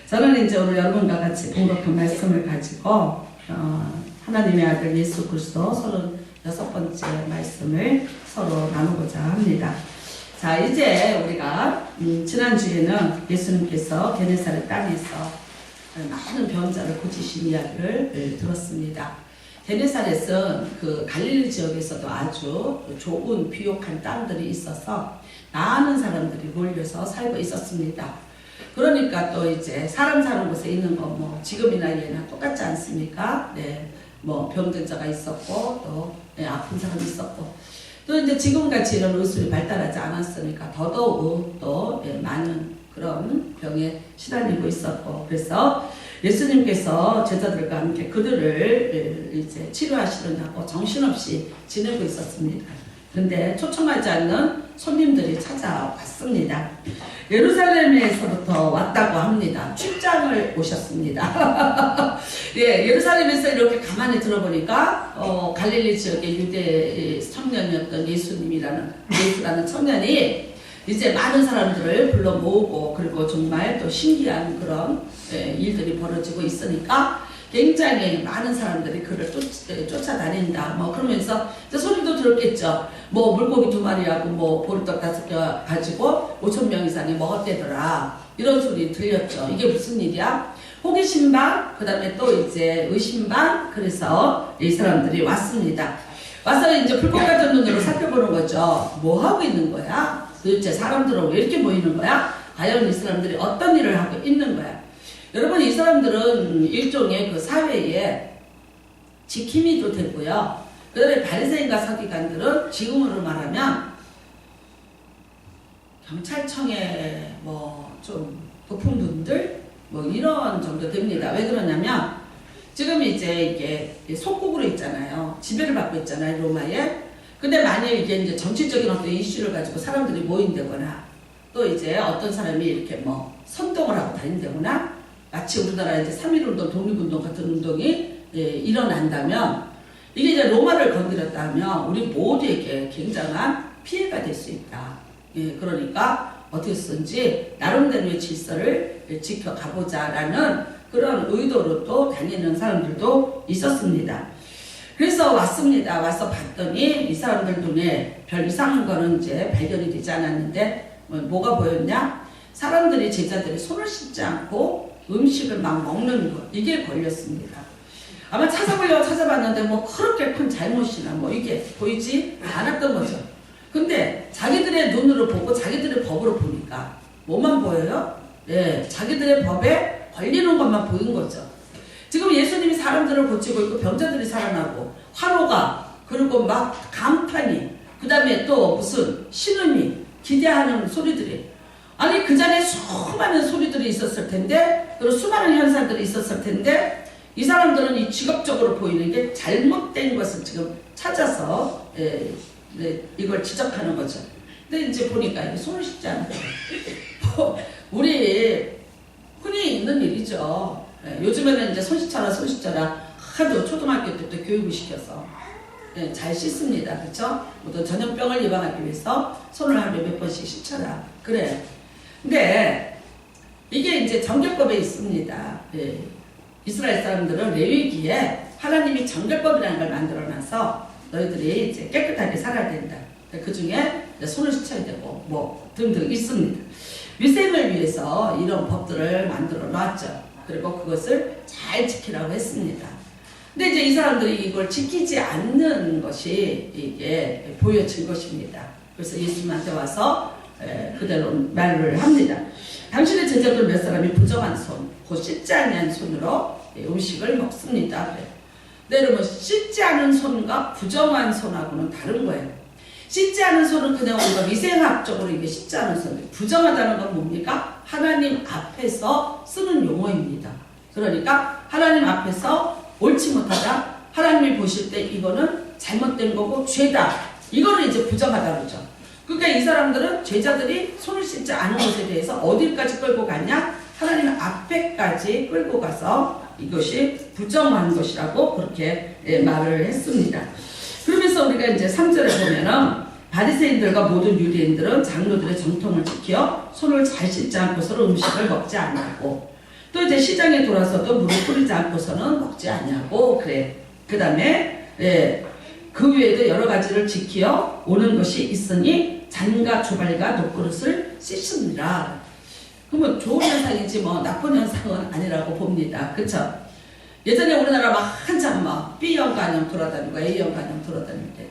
저는 이제 오늘 여러분과 같이 공독한 말씀을 가지고 하나님의 아들 예수 그리스도 36번째 말씀을 서로 나누고자 합니다. 자, 이제 우리가 지난주에는 예수님께서 게네사렛 땅에서 많은 병자를 고치신 이야기를 들었습니다. 게네사렛은 그 갈릴리 지역에서도 아주 좋은 비옥한 땅들이 있어서 많은 사람들이 몰려서 살고 있었습니다. 그러니까 또 이제 사람 사는 곳에 있는 거 뭐 지금이나 예나 똑같지 않습니까? 네, 뭐 병든자가 있었고 또 아픈 사람이 있었고 또 이제 지금같이 이런 의술이 발달하지 않았으니까 더더욱 또 많은 그런 병에 시달리고 있었고, 그래서 예수님께서 제자들과 함께 그들을 이제 치료하시려고 정신없이 지내고 있었습니다. 근데 초청하지 않는 손님들이 찾아왔습니다. 예루살렘에서부터 왔다고 합니다. 출장을 오셨습니다. 예, 예루살렘에서 이렇게 가만히 들어보니까 갈릴리 지역의 유대 청년이었던 예수라는 청년이 이제 많은 사람들을 불러 모으고 그리고 정말 또 신기한 그런 일들이 벌어지고 있으니까 굉장히 많은 사람들이 그를 쫓아다닌다. 뭐 그러면서 소리도 들었겠죠. 뭐 물고기 2마리하고 뭐 보리떡 5개 가지고 5,000명 이상이 먹었대더라. 이런 소리 들렸죠. 이게 무슨 일이야? 호기심 반, 그 다음에 또 이제 의심 반. 그래서 이 사람들이 왔습니다. 와서 이제 불꽃 같은 눈으로 살펴보는 거죠. 뭐 하고 있는 거야? 도대체 사람들은 왜 이렇게 모이는 거야? 과연 이 사람들이 어떤 일을 하고 있는 거야? 여러분, 이 사람들은 일종의 그 사회에 지킴이도 되고요. 그 다음에 바리새인과 서기관들은 지금으로 말하면 경찰청에 뭐 좀 높은 분들 뭐 이런 정도 됩니다. 왜 그러냐면 지금 이제 이게 속국으로 있잖아요. 지배를 받고 있잖아요, 로마에. 근데 만약에 이게 이제 정치적인 어떤 이슈를 가지고 사람들이 모인다거나 또 이제 어떤 사람이 이렇게 뭐 선동을 하고 다닌다거나 마치 우리나라 이제 3.1운동, 독립운동 같은 운동이 일어난다면 이게 이제 로마를 건드렸다 하면 우리 모두에게 굉장한 피해가 될 수 있다. 예, 그러니까 어떻게 쓰든지 나름대로의 질서를 지켜가보자라는 그런 의도로 또 다니는 사람들도 있었습니다. 그래서 왔습니다. 와서 봤더니 이 사람들 눈에 별 이상한 거는 이제 발견이 되지 않았는데 뭐가 보였냐? 사람들이 제자들이 손을 씻지 않고 음식을 막 먹는 것, 이게 걸렸습니다. 아마 찾아보려고 찾아봤는데 뭐 그렇게 큰 잘못이나 뭐 이게 보이지 않았던 거죠. 근데 자기들의 눈으로 보고 자기들의 법으로 보니까 뭐만 보여요? 예, 자기들의 법에 걸리는 것만 보인 거죠. 지금 예수님이 사람들을 고치고 있고 병자들이 살아나고 환호가 그리고 막 감탄이 그 다음에 또 무슨 신음이 기대하는 소리들이 아니 그 전에 수많은 소리들이 있었을 텐데 그리고 수많은 현상들이 있었을 텐데 이 사람들은 이 직업적으로 보이는 게 잘못된 것을 지금 찾아서 이걸 지적하는 거죠. 근데 이제 보니까 이게 손을 씻지 않아요. 우리 흔히 있는 일이죠. 요즘에는 이제 손 씻어라 하도 초등학교 때부터 교육을 시켜서 잘 씻습니다. 그렇죠? 또 전염병을 예방하기 위해서 손을 하루에 몇 번씩 씻어라. 그래. 근데 이게 이제 정결법에 있습니다. 이스라엘 사람들은 레위기에 하나님이 정결법이라는 걸 만들어놔서 너희들이 이제 깨끗하게 살아야 된다. 그 중에 손을 씻어야 되고 뭐 등등 있습니다. 위생을 위해서 이런 법들을 만들어 놨죠. 그리고 그것을 잘 지키라고 했습니다. 근데 이제 이 사람들이 이걸 지키지 않는 것이 이게 보여진 것입니다. 그래서 예수님한테 와서 그대로 말을 합니다. 당신의 제자들 몇 사람이 부정한 손, 곧 씻지 않은 손으로 음식을 먹습니다. 근데 여러분, 씻지 않은 손과 부정한 손하고는 다른 거예요. 씻지 않은 손은 그냥 우리가 위생학적으로 이게 씻지 않은 손. 부정하다는 건 뭡니까? 하나님 앞에서 쓰는 용어입니다. 그러니까 하나님 앞에서 옳지 못하다. 하나님이 보실 때 이거는 잘못된 거고 죄다. 이거를 이제 부정하다 그러죠. 그러니까 이 사람들은 제자들이 손을 씻지 않은 것에 대해서 어디까지 끌고 가냐? 하나님 앞에까지 끌고 가서 이것이 부정한 것이라고 그렇게 말을 했습니다. 그러면서 우리가 이제 3절에 보면은 바리새인들과 모든 유대인들은 장로들의 정통을 지켜 손을 잘 씻지 않고서는 음식을 먹지 않았고 또 이제 시장에 돌아서도 무릎 꿇리지 않고서는 먹지 않냐고 그래. 그 다음에 그 외에도 여러 가지를 지키어 오는 것이 있으니 잔과 주발과 녹그릇을 씻습니다. 그러면 좋은 현상이지 뭐 나쁜 현상은 아니라고 봅니다. 그쵸? 예전에 우리나라 막 한참 막 B형 간염 돌아다니고 A형 간염 돌아다닐 때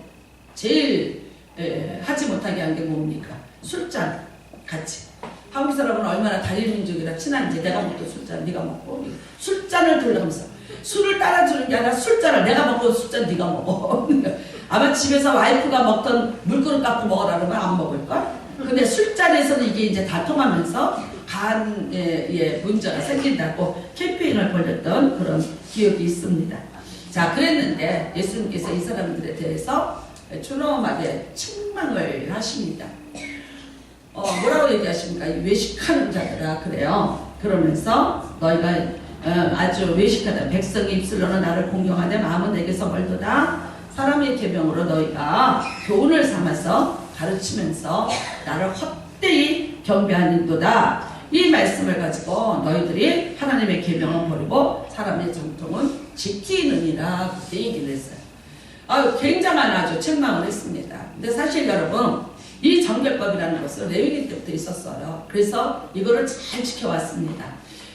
제일 하지 못하게 한 게 뭡니까? 술잔 같이. 한국 사람은 얼마나 단일민족이라 친한지 내가 먹던 술잔 네가 먹고 술잔을 들려면서 술을 따라주는 게 아니라 술잔을 내가 먹고 술잔 네가 먹어. 아마 집에서 와이프가 먹던 물그릇 갖고 먹으라는 건 안 먹을걸? 근데 술잔에서는 이게 이제 다 통하면서 간에 문제가 생긴다고 캠페인을 벌였던 그런 기억이 있습니다. 자, 그랬는데 예수님께서 이 사람들에 대해서 준엄하게 책망을 하십니다. 뭐라고 얘기하십니까? 외식하는 자들아 그래요. 그러면서 너희가 아주 외식하다. 백성의 입술로는 나를 공경하되 마음은 내게서 멀도다. 사람의 계명으로 너희가 교훈을 삼아서 가르치면서 나를 헛되이 경배하는도다. 이 말씀을 가지고 너희들이 하나님의 계명은 버리고 사람의 정통은 지키느니라 그렇게 얘기를 했어요. 굉장한 아주 책망을 했습니다. 근데 사실 여러분 이 정결법이라는 것은 레위기 때부터 있었어요. 그래서 이거를 잘 지켜왔습니다.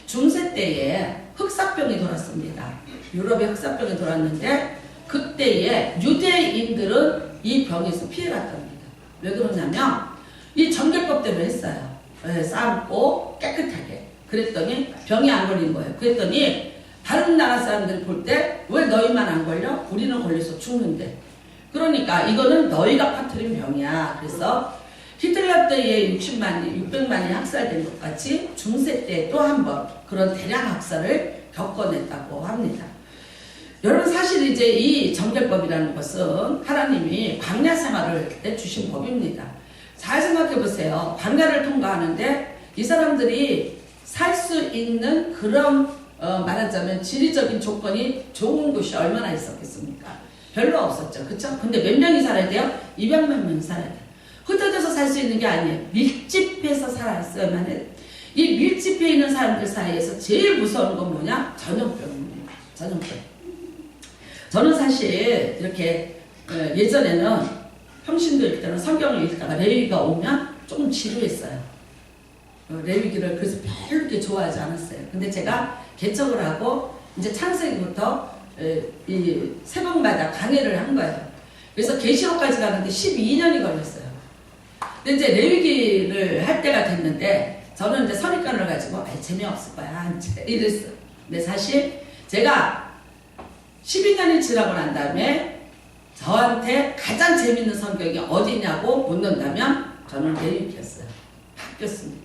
중세 때에 흑사병이 돌았습니다. 유럽에 흑사병이 돌았는데 그때에 유대인들은 이 병에서 피해갔답니다. 왜 그러냐면 이 정결법 때문에 했어요. 삶고 깨끗하게. 그랬더니 병이 안 걸린 거예요. 그랬더니 다른 나라 사람들이 볼 때 왜 너희만 안 걸려? 우리는 걸려서 죽는데. 그러니까 이거는 너희가 퍼뜨린 병이야. 그래서 히틀러 때에 600만이 학살된 것 같이 중세 때 또 한 번 그런 대량 학살을 겪어냈다고 합니다. 여러분 사실 이제 이 정결법이라는 것은 하나님이 광야 생활을 때 주신 법입니다. 잘 생각해 보세요. 광야를 통과하는데 이 사람들이 살 수 있는 그런 말하자면 지리적인 조건이 좋은 곳이 얼마나 있었겠습니까? 별로 없었죠. 그쵸? 근데 몇 명이 살아야 돼요? 200만 명이 살아야 돼요. 흩어져서 살 수 있는 게 아니에요. 밀집해서 살았어야만 해요. 이 밀집해 있는 사람들 사이에서 제일 무서운 건 뭐냐? 전염병입니다. 전염병. 저는 사실 이렇게 예전에는 평신도 읽을 때는 성경을 읽다가 레위기가 오면 조금 지루했어요. 레위기를 그래서 별로 이렇게 좋아하지 않았어요. 근데 제가 개척을 하고 이제 창세기부터 이 새벽마다 강의를 한 거예요. 그래서 계시록까지 가는데 12년이 걸렸어요. 근데 이제 레위기를 할 때가 됐는데 저는 이제 선입견을 가지고 재미없을 거야 이랬어요. 근데 사실 제가 12년이 지나고 난 다음에 저한테 가장 재밌는 성경이 어디냐고 묻는다면 저는 레위기였어요. 바뀌었습니다.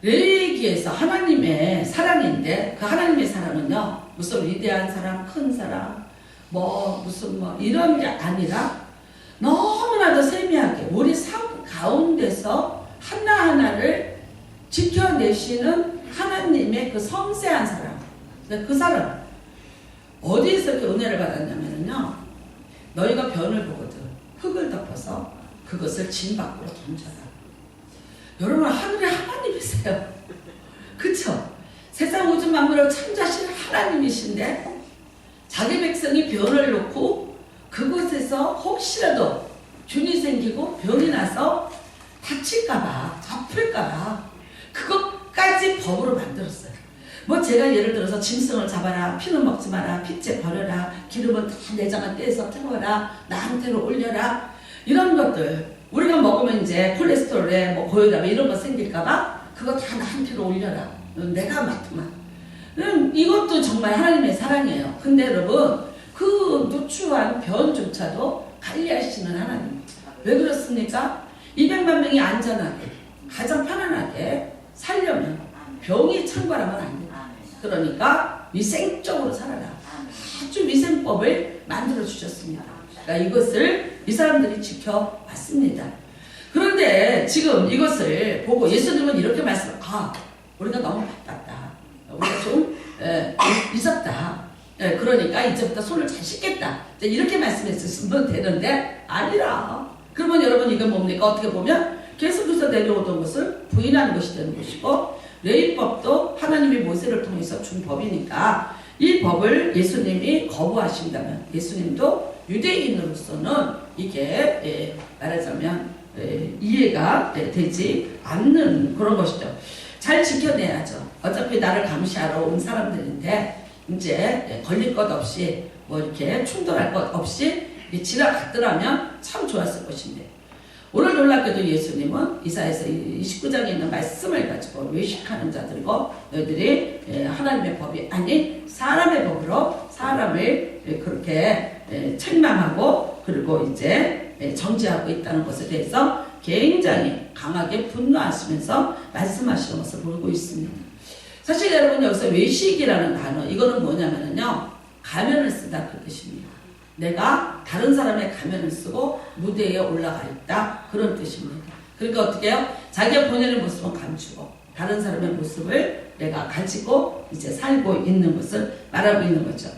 레위기에서 하나님의 사랑인데 그 하나님의 사랑은요 무슨 위대한 사랑, 큰 사랑, 무슨 이런 게 아니라 너무나도 세미하게 우리 삶 가운데서 하나하나를 지켜내시는 하나님의 그 섬세한 사랑. 그 사랑 어디에서 이렇게 은혜를 받았냐면요 너희가 변을 보거든 흙을 덮어서 그것을 진 밖으로 던져라. 여러분 하늘에 하나님이세요. 그쵸? 세상 우주 만물을 창조하신 하나님이신데 자기 백성이 변을 놓고 그곳에서 혹시라도 균이 생기고 병이 나서 다칠까봐 아플까봐 그것까지 법으로 만들었어요. 제가 예를 들어서 짐승을 잡아라, 피는 먹지 마라, 핏째 버려라, 기름은 다 내장을 떼서 태워라, 나한테로 올려라 이런 것들 우리가 먹으면 이제 콜레스테롤에 고혈압 이런 거 생길까봐 그거 다 나한테로 올려라. 내가 맡으면. 이것도 정말 하나님의 사랑이에요. 근데 여러분 그 누추한 변조차도 관리하시는 하나님. 왜 그렇습니까? 200만 명이 안전하게 가장 편안하게 살려면 병이 창궐하면 안 돼요. 그러니까 위생적으로 살아라. 아주 위생법을 만들어 주셨습니다. 그러니까 이것을 이 사람들이 지켜왔습니다. 그런데 지금 이것을 보고 예수님은 이렇게 우리가 너무 바빴다. 우리가 좀 있었다. 그러니까 이제부터 손을 잘 씻겠다. 이렇게 말씀했으면 되는데 아니라. 그러면 여러분 이건 뭡니까? 어떻게 보면 계속해서 내려오던 것을 부인하는 것이 되는 것이고 레위법도 하나님이 모세를 통해서 준 법이니까 이 법을 예수님이 거부하신다면 예수님도 유대인으로서는 이게 말하자면 이해가 되지 않는 그런 것이죠. 잘 지켜내야죠. 어차피 나를 감시하러 온 사람들인데 이제 걸릴 것 없이 뭐 이렇게 충돌할 것 없이 지나갔더라면 참 좋았을 것인데 오늘 놀랍게도 예수님은 이사야서 29장에 있는 말씀을 가지고 외식하는 자들이고 너희들이 하나님의 법이 아닌 사람의 법으로 사람을 그렇게 책망하고 그리고 이제 정죄하고 있다는 것에 대해서 굉장히 강하게 분노하시면서 말씀하시는 것을 보고 있습니다. 사실 여러분 여기서 외식이라는 단어 이거는 뭐냐면요 가면을 쓰다 그 뜻입니다. 내가 다른 사람의 가면을 쓰고 무대에 올라가 있다 그런 뜻입니다. 그러니까 어떻게 해요? 자기가 본연의 모습은 감추고 다른 사람의 모습을 내가 가지고 이제 살고 있는 것을 말하고 있는 거죠.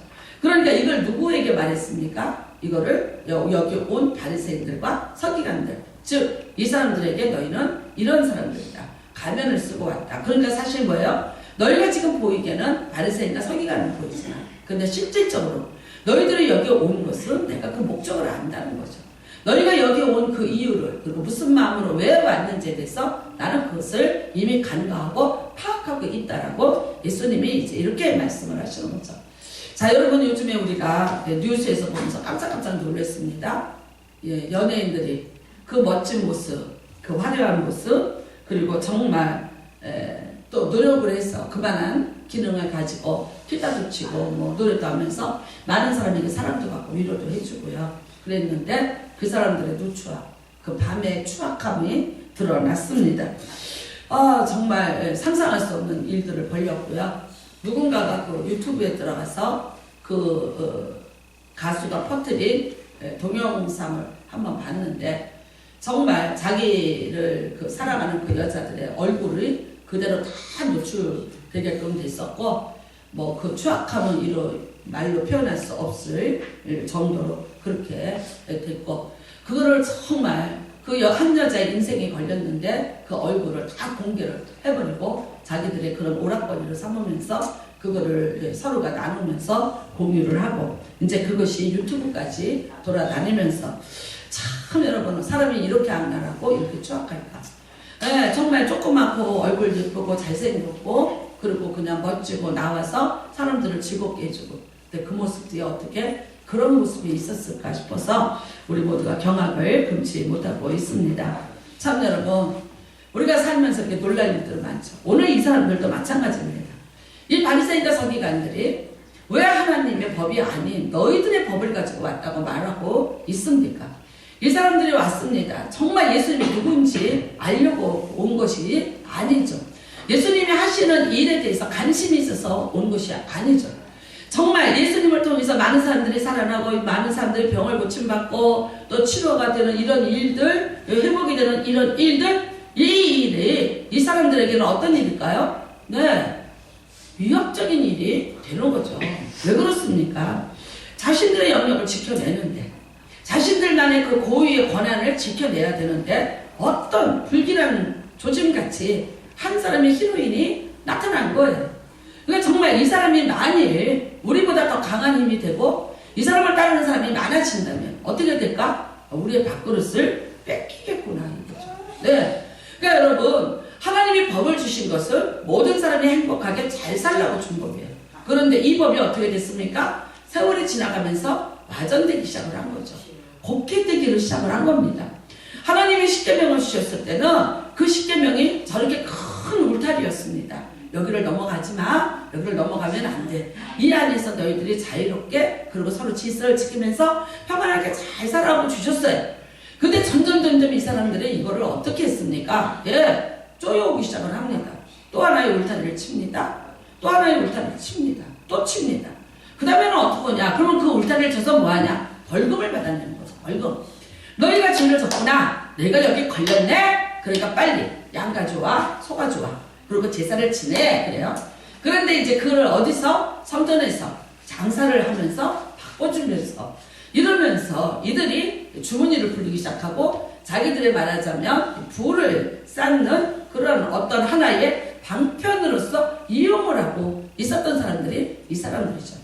그러니까 이걸 누구에게 말했습니까? 이거를 여기 온 바리새인들과 서기관들 즉 이 사람들에게 너희는 이런 사람들이다. 가면을 쓰고 왔다. 그러니까 사실 뭐예요? 너희가 지금 보이기에는 바리새인과 서기관을 보이지만 근데 실질적으로 너희들이 여기 온 것은 내가 그 목적을 안다는 거죠. 너희가 여기 온 그 이유를 그리고 무슨 마음으로 왜 왔는지에 대해서 나는 그것을 이미 간과하고 파악하고 있다라고 예수님이 이제 이렇게 말씀을 하시는 거죠. 자 여러분 요즘에 우리가 뉴스에서 보면서 깜짝깜짝 놀랐습니다. 연예인들이 그 멋진 모습, 그 화려한 모습 그리고 정말 또 노력을 해서 그만한 기능을 가지고 피다도 치고 뭐 노래도 하면서 많은 사람에게 사랑도 받고 위로도 해주고요. 그랬는데 그 사람들의 누추함, 그 밤의 추악함이 드러났습니다. 정말 상상할 수 없는 일들을 벌였고요. 누군가가 그 유튜브에 들어가서 그 가수가 퍼뜨린 동영상을 한번 봤는데 정말 자기를 그 사랑하는 그 여자들의 얼굴이 그대로 다 노출되게끔 됐었고 뭐 그 추악함은 이로 말로 표현할 수 없을 정도로 그렇게 됐고 그거를 정말 그 한 여자의 인생이 걸렸는데 그 얼굴을 다 공개를 해버리고 자기들의 그런 오락거리를 삼으면서 그거를 서로가 나누면서 공유를 하고 이제 그것이 유튜브까지 돌아다니면서 참 여러분 사람이 이렇게 악랄하고 이렇게 추악할까. 네, 정말 조그맣고 얼굴 예쁘고 잘생겼고 그리고 그냥 멋지고 나와서 사람들을 즐겁게 해주고 근데 그 모습들이 어떻게 그런 모습이 있었을까 싶어서 우리 모두가 경악을 금치 못하고 있습니다. 참 여러분 우리가 살면서 이렇게 놀랄 일들은 많죠. 오늘 이 사람들도 마찬가지입니다. 이 바리새인과 서기관들이 왜 하나님의 법이 아닌 너희들의 법을 가지고 왔다고 말하고 있습니까? 이 사람들이 왔습니다. 정말 예수님이 누군지 알려고 온 것이 아니죠. 예수님이 하시는 일에 대해서 관심이 있어서 온 것이 아니죠. 정말 예수님을 통해서 많은 사람들이 살아나고 많은 사람들이 병을 고침받고 또 치료가 되는 이런 일들, 회복이 되는 이런 일들, 이 일이 이 사람들에게는 어떤 일일까요? 네, 위협적인 일이 되는 거죠. 왜 그렇습니까? 자신들의 영역을 지켜내는데 자신들만의 그 고유의 권한을 지켜내야 되는데 어떤 불길한 조짐같이 한 사람의 히로인이 나타난 거예요. 그러니까 정말 이 사람이 만일 우리보다 더 강한 힘이 되고 이 사람을 따르는 사람이 많아진다면 어떻게 될까? 우리의 밥그릇을 뺏기겠구나 이거죠. 네. 그러니까 여러분 하나님이 법을 주신 것은 모든 사람이 행복하게 잘 살라고 준 법이에요. 그런데 이 법이 어떻게 됐습니까? 세월이 지나가면서 와전되기 시작을 한 거죠. 곡해되기를 시작을 한 겁니다. 하나님이 십계명을 주셨을 때는 그 십계명이 저렇게 큰 울타리였습니다. 여기를 넘어가지 마. 여기를 넘어가면 안 돼. 이 안에서 너희들이 자유롭게 그리고 서로 질서를 지키면서 평안하게 잘 살아가고 주셨어요. 근데 점점 이 사람들이 이거를 어떻게 했습니까? 예, 쪼여오기 시작을 합니다. 또 하나의 울타리를 칩니다. 또 하나의 울타리를 칩니다. 또 칩니다. 그 다음에는 어떻게 하냐? 그러면 그 울타리를 쳐서 뭐하냐? 벌금을 받아내는 거죠. 벌금. 너희가 죄를 졌구나. 너희가 여기 걸렸네? 그러니까 빨리 양 가져와, 소 가져와. 그리고 제사를 지내. 그래요. 그런데 이제 그걸 어디서? 성전에서 장사를 하면서 바꿔주면서 이러면서 이들이 주머니를 불리기 시작하고 자기들의 말하자면 부를 쌓는 그런 어떤 하나의 방편으로서 이용을 하고 있었던 사람들이 이 사람들이죠.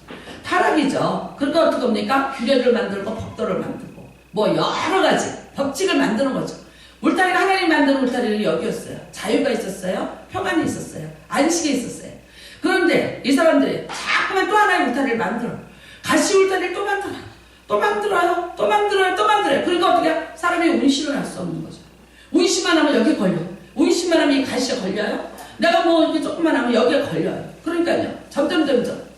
타락이죠. 그러니까 어떻게 합니까? 규례를 만들고 법도를 만들고 뭐 여러 가지 법칙을 만드는 거죠. 울타리가 하나님 만든 울타리는 여기였어요. 자유가 있었어요. 평안이 있었어요. 안식이 있었어요. 그런데 이 사람들이 자꾸만 또 하나의 울타리를 만들어. 가시 울타리를 또 만들어. 또 만들어요. 또 만들어요. 또 만들어요. 그러니까 어떻게 사람이 운신을 할 수 없는 거죠. 운신만 하면 여기 걸려. 운신만 하면 이 가시에 걸려요. 내가 뭐 이렇게 조금만 하면 여기에 걸려요. 그러니까요. 점점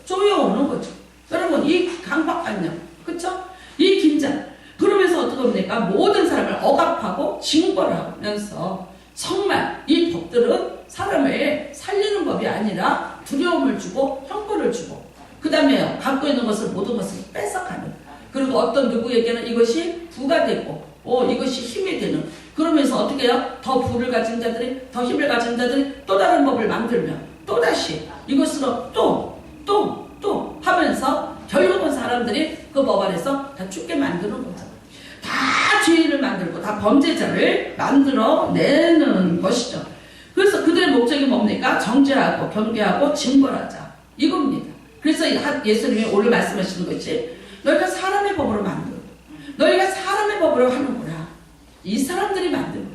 쪼여오는 거죠. 여러분 이 강박관념. 그쵸? 이 긴장. 그러면서 어떻게 합니까? 모든 사람을 억압하고 징벌하면서 정말 이 법들은 사람을 살리는 법이 아니라 두려움을 주고 형벌을 주고 그 다음에 갖고 있는 것을 모든 것을 뺏어가는 그리고 어떤 누구에게는 이것이 부가 되고 이것이 힘이 되는 그러면서 어떻게 해요? 더 부를 가진 자들이 더 힘을 가진 자들이 또 다른 법을 만들면 또다시 이것으로 또 하면서 결국은 사람들이 그 법 안에서 다 죽게 만드는 거죠. 다 죄인을 만들고 다 범죄자를 만들어내는 것이죠. 그래서 그들의 목적이 뭡니까? 정죄하고 경계하고 징벌하자 이겁니다. 그래서 예수님이 오늘 말씀하시는 것이 너희가 사람의 법으로 만들고 너희가 사람의 법으로 하는구나. 이 사람들이 만들고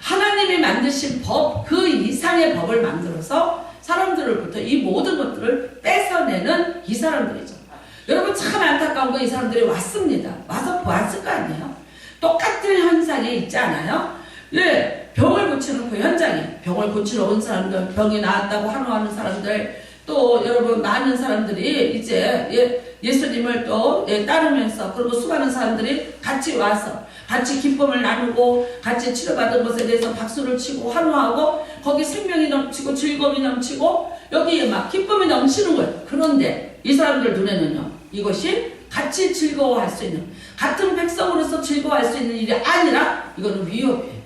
하나님이 만드신 법 그 이상의 법을 만들어서 사람들로부터 이 모든 것들을 뺏어내는 이 사람들이죠. 여러분 참 안타까운 건 이 사람들이 왔습니다. 와서 보았을 거 아니에요. 똑같은 현상에 있지 않아요? 예, 병을 고치는 그 현장에 병을 고치러 온 사람들, 병이 나았다고 환호하는 사람들, 또 여러분 많은 사람들이 이제 예수님을 또 따르면서 그리고 수많은 사람들이 같이 와서 같이 기쁨을 나누고 같이 치료받은 것에 대해서 박수를 치고 환호하고 거기 생명이 넘치고 즐거움이 넘치고 여기에 막 기쁨이 넘치는 거예요. 그런데 이 사람들 눈에는요 이것이 같이 즐거워할 수 있는 같은 백성으로서 즐거워할 수 있는 일이 아니라 이거는 위협이에요.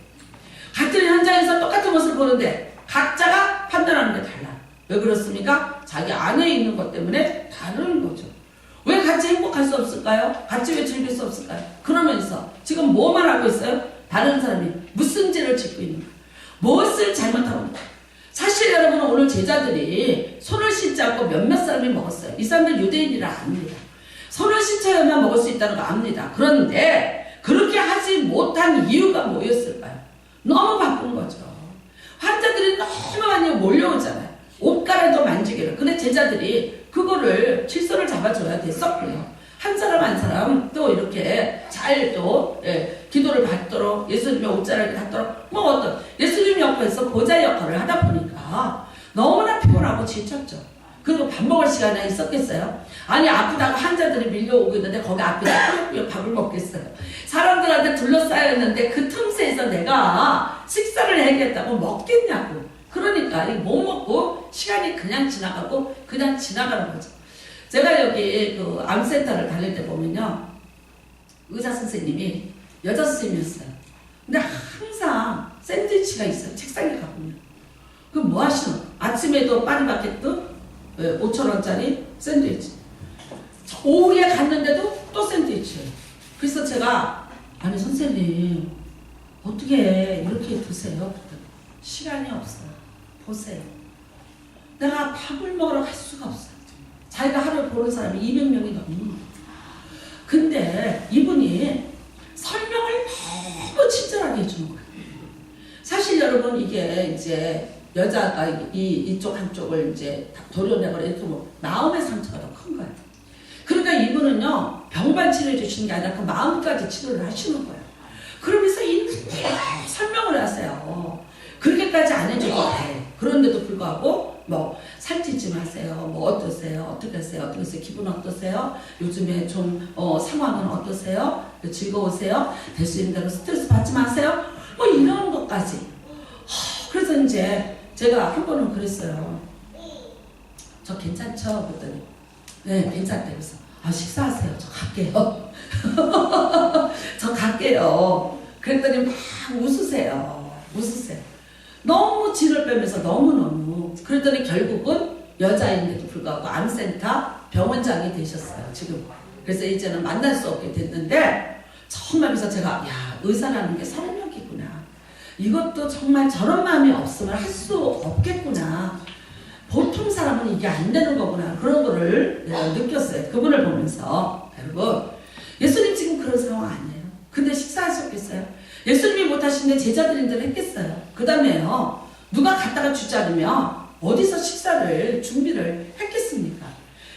같은 현장에서 똑같은 것을 보는데 각자가 판단하는 게 달라요. 왜 그렇습니까? 자기 안에 있는 것 때문에 다른 거죠. 왜 같이 행복할 수 없을까요? 같이 왜 즐길 수 없을까요? 그러면서 지금 뭐만 하고 있어요? 다른 사람이 무슨 죄를 짓고 있는 거예요? 무엇을 잘못하고 있는 거예요? 사실 여러분 오늘 제자들이 손을 씻지 않고 몇몇 사람이 먹었어요. 이 사람들 유대인이라 압니다. 손을 씻어야만 먹을 수 있다는 거 압니다. 그런데 그렇게 하지 못한 이유가 뭐였을까요? 너무 바쁜 거죠. 환자들이 너무 많이 몰려오잖아요. 옷가락도 만지기를. 근데 제자들이 그거를 질서를 잡아줘야 됐었고요. 한 사람 한 사람 또 이렇게 잘 또 기도를 받도록 예수님의 옷자락을 받도록 뭐 어떤 예수님 옆에서 보좌 역할을 하다 보니까 너무나 피곤하고 지쳤죠. 그리고 밥 먹을 시간이 있었겠어요? 아니 아프다고 환자들이 밀려오고 있는데 거기 앞에다 꾸역꾸역 밥을 먹겠어요? 사람들한테 둘러싸였는데 그 틈새에서 내가 식사를 해야겠다고 먹겠냐고. 그러니까 못 먹고 시간이 그냥 지나가고 그냥 지나가는 거죠. 제가 여기 그 암센터를 다닐 때 보면요 의사 선생님이 여자 선생님이었어요. 근데 항상 샌드위치가 있어요. 책상에 가보면. 그럼 뭐 하시노? 아침에도 파리바게뜨 5,000원짜리 샌드위치. 오후에 갔는데도 또 샌드위치예요. 그래서 제가 아니 선생님 어떻게 이렇게 드세요? 시간이 없어요. 보세요. 내가 밥을 먹으러 갈 수가 없어요. 자기가 하루에 보는 사람이 200명이 넘는 거예요. 근데 이분이 설명을 너무 친절하게 해주는 거예요. 사실 여러분 이게 이제 여자가 이쪽 한쪽을 이제 도려내거나 이렇게 뭐 마음의 상처가 더 큰 거예요. 그러니까 이분은요 병만 치료해 주시는 게 아니라 그 마음까지 치료를 하시는 거예요. 그러면서 설명을 하세요. 그렇게까지 안 해줘도 돼. 그런데도 불구하고 뭐 살찌지 마세요. 뭐 어떠세요? 어떻게 하세요? 어떻게 하세요? 기분 어떠세요? 요즘에 좀 상황은 어떠세요? 즐거우세요? 될 수 있는 대로 스트레스 받지 마세요? 뭐 이런 것까지. 그래서 이제 제가 한 번은 그랬어요. 저 괜찮죠? 그랬더니 네 괜찮대. 그래서 식사하세요. 저 갈게요. 저 갈게요. 그랬더니 막 웃으세요. 너무 진을 빼면서 너무너무. 그랬더니 결국은 여자인데도 불구하고 암센터 병원장이 되셨어요. 지금. 그래서 이제는 만날 수 없게 됐는데 정말 그래서 제가 야 의사라는 게 설명이구나. 이것도 정말 저런 마음이 없으면 할 수 없겠구나. 보통 사람은 이게 안 되는 거구나. 그런 거를 느꼈어요. 그분을 보면서. 여러분, 예수님 지금 그런 상황 아니에요. 근데 식사하셨겠어요? 예수님이 못하시는데 제자들인들 했겠어요. 그 다음에요, 누가 갖다가 주지 않으면 어디서 식사를 준비를 했겠습니까?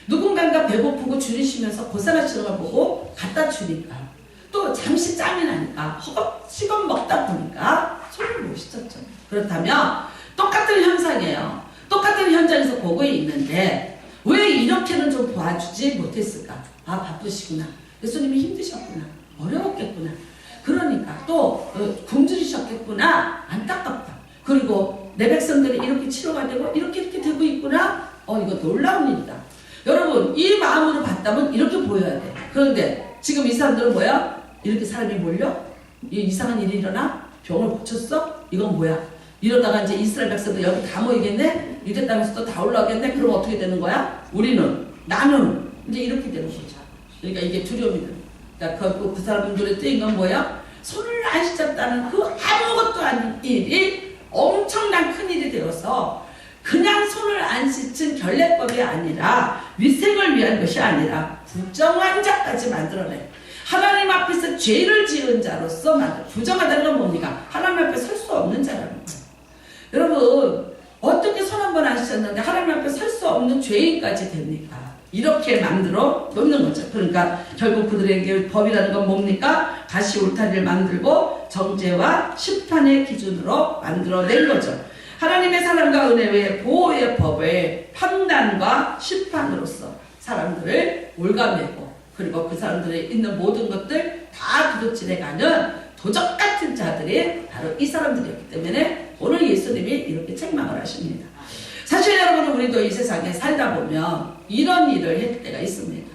누군가가 배고프고 줄이시면서 고생하시는 걸 보고 갖다 주니까, 또 잠시 짬이 나니까 허겁지겁 먹다 보니까 손을 못 씻었죠. 그렇다면 똑같은 현상이에요. 똑같은 현장에서 보고 있는데 왜 이렇게는 좀 도와주지 못했을까? 아, 바쁘시구나. 예수님이 힘드셨구나. 어려웠겠구나. 그러니까 또 굶주리셨겠구나. 안타깝다. 그리고 내 백성들이 이렇게 치료가 되고 이렇게 되고 있구나. 이거 놀라운 일이다. 여러분, 이 마음으로 봤다면 이렇게 보여야 돼. 그런데 지금 이 사람들은 뭐야? 이렇게 사람이 몰려? 이상한 일이 일어나? 병을 고쳤어? 이건 뭐야? 이러다가 이제 이스라엘 백성들 여기 다 모이겠네? 유대 땅에서 또 다 올라오겠네? 그럼 어떻게 되는 거야? 나는 이제 이렇게 되는 거죠. 그러니까 이게 두려움이 드는 거야. 그러니까 그 사람들의 뜨인 건 뭐야? 손을 안 씻었다는 그 아무것도 아닌 일이 엄청난 큰 일이 되어서 그냥 손을 안 씻은 결례법이 아니라 위생을 위한 것이 아니라 부정한 자까지 만들어내. 하나님 앞에서 죄를 지은 자로서 부정하다는 건 뭡니까? 하나님 앞에 설 수 없는 자라는 거예요. 여러분, 어떻게 손 한 번 안 씻었는데 하나님 앞에 설 수 없는 죄인까지 됩니까? 이렇게 만들어 놓는 거죠. 그러니까 결국 그들에게 법이라는 건 뭡니까? 다시 울타리를 만들고 정죄와 심판의 기준으로 만들어낸 거죠. 하나님의 사랑과 은혜 외에 보호의 법을 판단과 심판으로서 사람들을 올가매고, 그리고 그 사람들이 있는 모든 것들 다 도둑질해가는 도적 같은 자들이 바로 이 사람들이었기 때문에 오늘 예수님이 이렇게 책망을 하십니다. 사실 여러분, 우리도 이 세상에 살다 보면 이런 일을 할 때가 있습니다.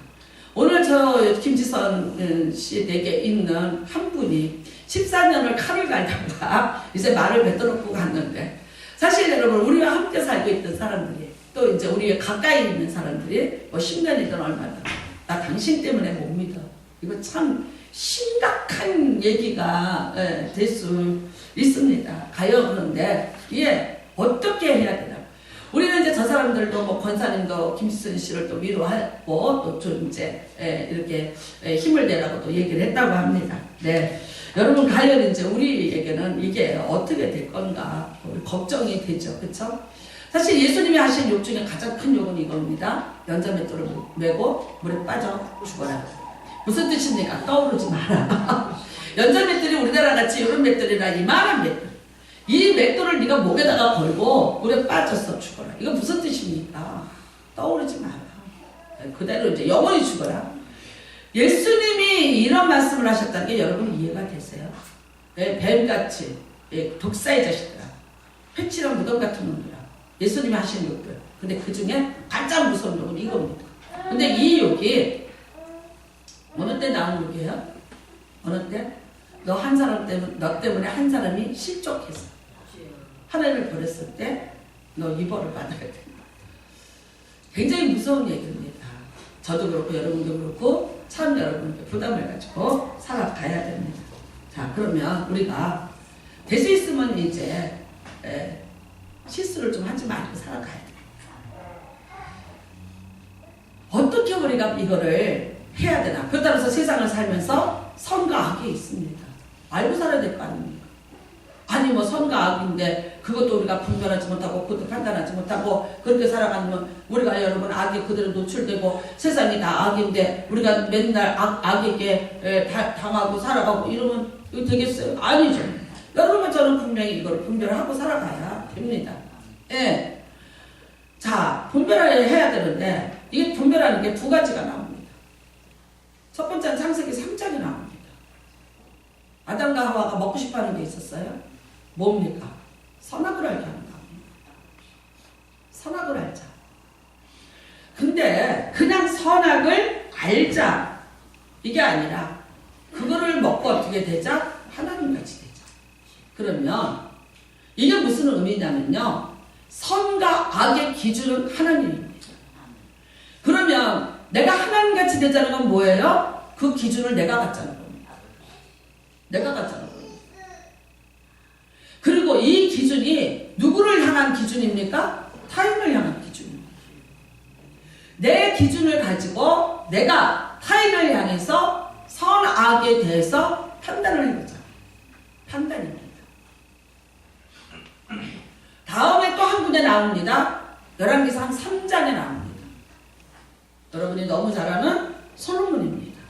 오늘 저 김지선 씨 댁에 있는 한 분이 14년을 칼을 갈다가 이제 말을 뱉어놓고 갔는데, 사실 여러분, 우리와 함께 살고 있던 사람들이, 또 이제 우리 가까이 있는 사람들이 뭐 10년이든 얼마든 나 당신 때문에 못 믿어. 이거 참 심각한 얘기가 될 수 있습니다. 가요. 그런데 이게 어떻게 해야 되나? 우리는 이제 저 사람들도 뭐 권사님도 김지선 씨를 또 위로하고 또 좀 이제 이렇게 힘을 내라고 또 얘기를 했다고 합니다. 네. 여러분, 과연 이제 우리에게는 이게 어떻게 될 건가 걱정이 되죠. 그쵸? 사실 예수님이 하신 욕 중에 가장 큰 욕은 이겁니다. 연자맷돌을 메고 물에 빠져 죽어라. 무슨 뜻입니까? 떠오르지 마라. 연자맷돌이 우리나라 같이 이런 맷돌이라 이만한 맷돌. 이 맷돌을 네가 목에다가 걸고 물에 빠져서 죽어라. 이거 무슨 뜻입니까? 떠오르지 마라. 그대로 이제 영원히 죽어라. 예수님이 이런 말씀을 하셨다는 게 여러분 이해가 되세요? 뱀같이 독사의 자식들아, 회칠한 무덤 같은 놈들아, 예수님이 하신 욕들. 근데 그 중에 가장 무서운 욕은 이겁니다. 근데 이 욕이 어느 때 나온 욕이에요? 어느 때? 너 때문에 한 사람이 실족해서 하나님을 버렸을 때 너 이 벌을 받아야 돼. 굉장히 무서운 얘기입니다. 저도 그렇고 여러분도 그렇고 참 여러분께 부담을 가지고 살아가야 됩니다. 자, 그러면 우리가 될 수 있으면 이제 실수를 좀 하지 말고 살아가야 돼요. 어떻게 우리가 이거를 해야 되나? 그에 따라서 세상을 살면서 선과 악이 있습니다. 알고 살아야 될 거 아닙니까? 아니 뭐 선과 악인데 그것도 우리가 분별하지 못하고 그것도 판단하지 못하고 그렇게 살아가면 우리가 여러분 악에 그대로 노출되고 세상이 다 악인데 우리가 맨날 악에게 당하고 살아가고 이러면 이거 되겠어요? 아니죠. 여러분, 저는 분명히 이걸 분별하고 살아가야 됩니다. 예. 자, 분별을 해야 되는데 이게 분별하는 게 두 가지가 나옵니다. 첫 번째는 창세기 3장이 나옵니다. 아담과 하와가 먹고 싶어하는 게 있었어요. 뭡니까? 선악을 알게 하는 겁니다. 선악을 알자. 근데 그냥 선악을 알자 이게 아니라 그거를 먹고 어떻게 되자? 하나님같이 되자. 그러면 이게 무슨 의미냐면요, 선과 악의 기준은 하나님입니다. 그러면 내가 하나님같이 되자는 건 뭐예요? 그 기준을 내가 갖자는 겁니다. 내가 갖자는 겁니다. 기준이 누구를 향한 기준입니까? 타인을 향한 기준입니다. 내 기준을 가지고 내가 타인을 향해서 선악에 대해서 판단을 해보자. 판단입니다. 다음에 또 한 군데 나옵니다. 열왕기상 3장에 나옵니다. 여러분이 너무 잘 아는 솔로몬입니다.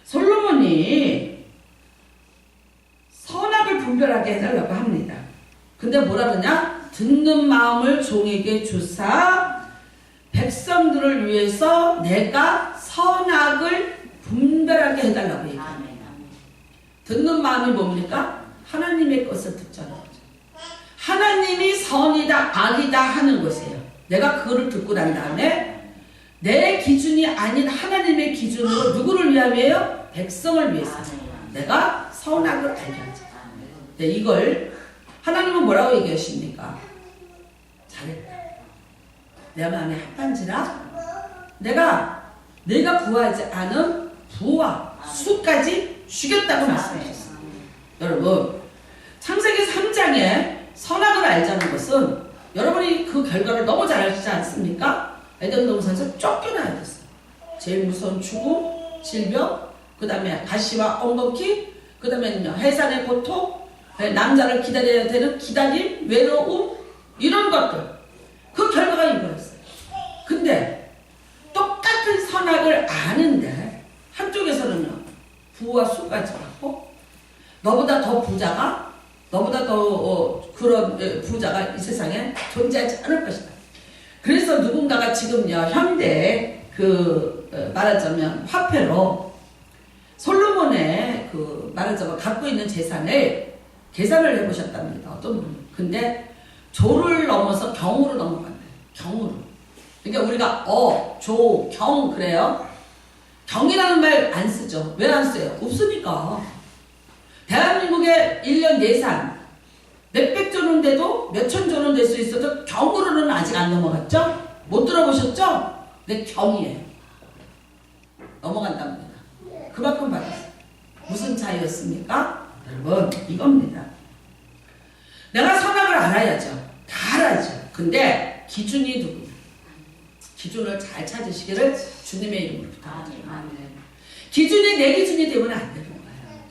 솔로몬이 선악을 분별하게 해달라고 합니다. 근데 뭐라 그러냐? 듣는 마음을 종에게 주사 백성들을 위해서 내가 선악을 분별하게 해달라고 얘기합니다. 듣는 마음이 뭡니까? 하나님의 것을 듣자는 거죠. 하나님이 선이다 악이다 하는 것이에요. 내가 그거를 듣고 난 다음에 내 기준이 아닌 하나님의 기준으로 누구를 위함이에요? 백성을 위해서 내가 선악을 알게 하자. 네, 이걸 하나님은 뭐라고 얘기하십니까? 잘했다. 내 마음에 합한지라 내가 구하지 않은 부와 수까지 주겠다고 말씀하셨어요. 여러분 창세기 3장에 선악을 알자는 것은 여러분이 그 결과를 너무 잘 아시지 않습니까? 에덴 동산에서 쫓겨나야 됐어요. 제일 무서운 죽음, 질병, 그 다음에 가시와 엉겅퀴, 그 다음에 해산의 고통, 남자를 기다려야 되는 기다림, 외로움, 이런 것들. 그 결과가 이거였어요. 근데 똑같은 선악을 아는데 한쪽에서는요 부와 수까지 받고 너보다 더 부자가 너보다 더 그런 부자가 이 세상에 존재하지 않을 것이다. 그래서 누군가가 지금요 현대 말하자면 화폐로 솔로몬의 말하자면 갖고 있는 재산을 계산을 해보셨답니다. 어떤 분이. 근데 조를 넘어서 경으로 넘어간대요. 경으로. 그러니까 우리가 조, 경 그래요. 경이라는 말 안 쓰죠. 왜 안 써요? 없으니까. 대한민국의 1년 예산 몇백 조는 돼도 몇천 조는 될 수 있어도 경으로는 아직 안 넘어갔죠? 못 들어보셨죠? 근데 경이에요. 넘어간답니다. 그만큼 받았어요. 무슨 차이였습니까? 여러분 이겁니다. 내가 선악을 알아야죠. 다 알아야죠. 근데 기준이 누구냐? 기준을 잘 찾으시기를 주님의 이름으로 부탁드립니다. 기준이 내 기준이 되면 안 되는 거예요.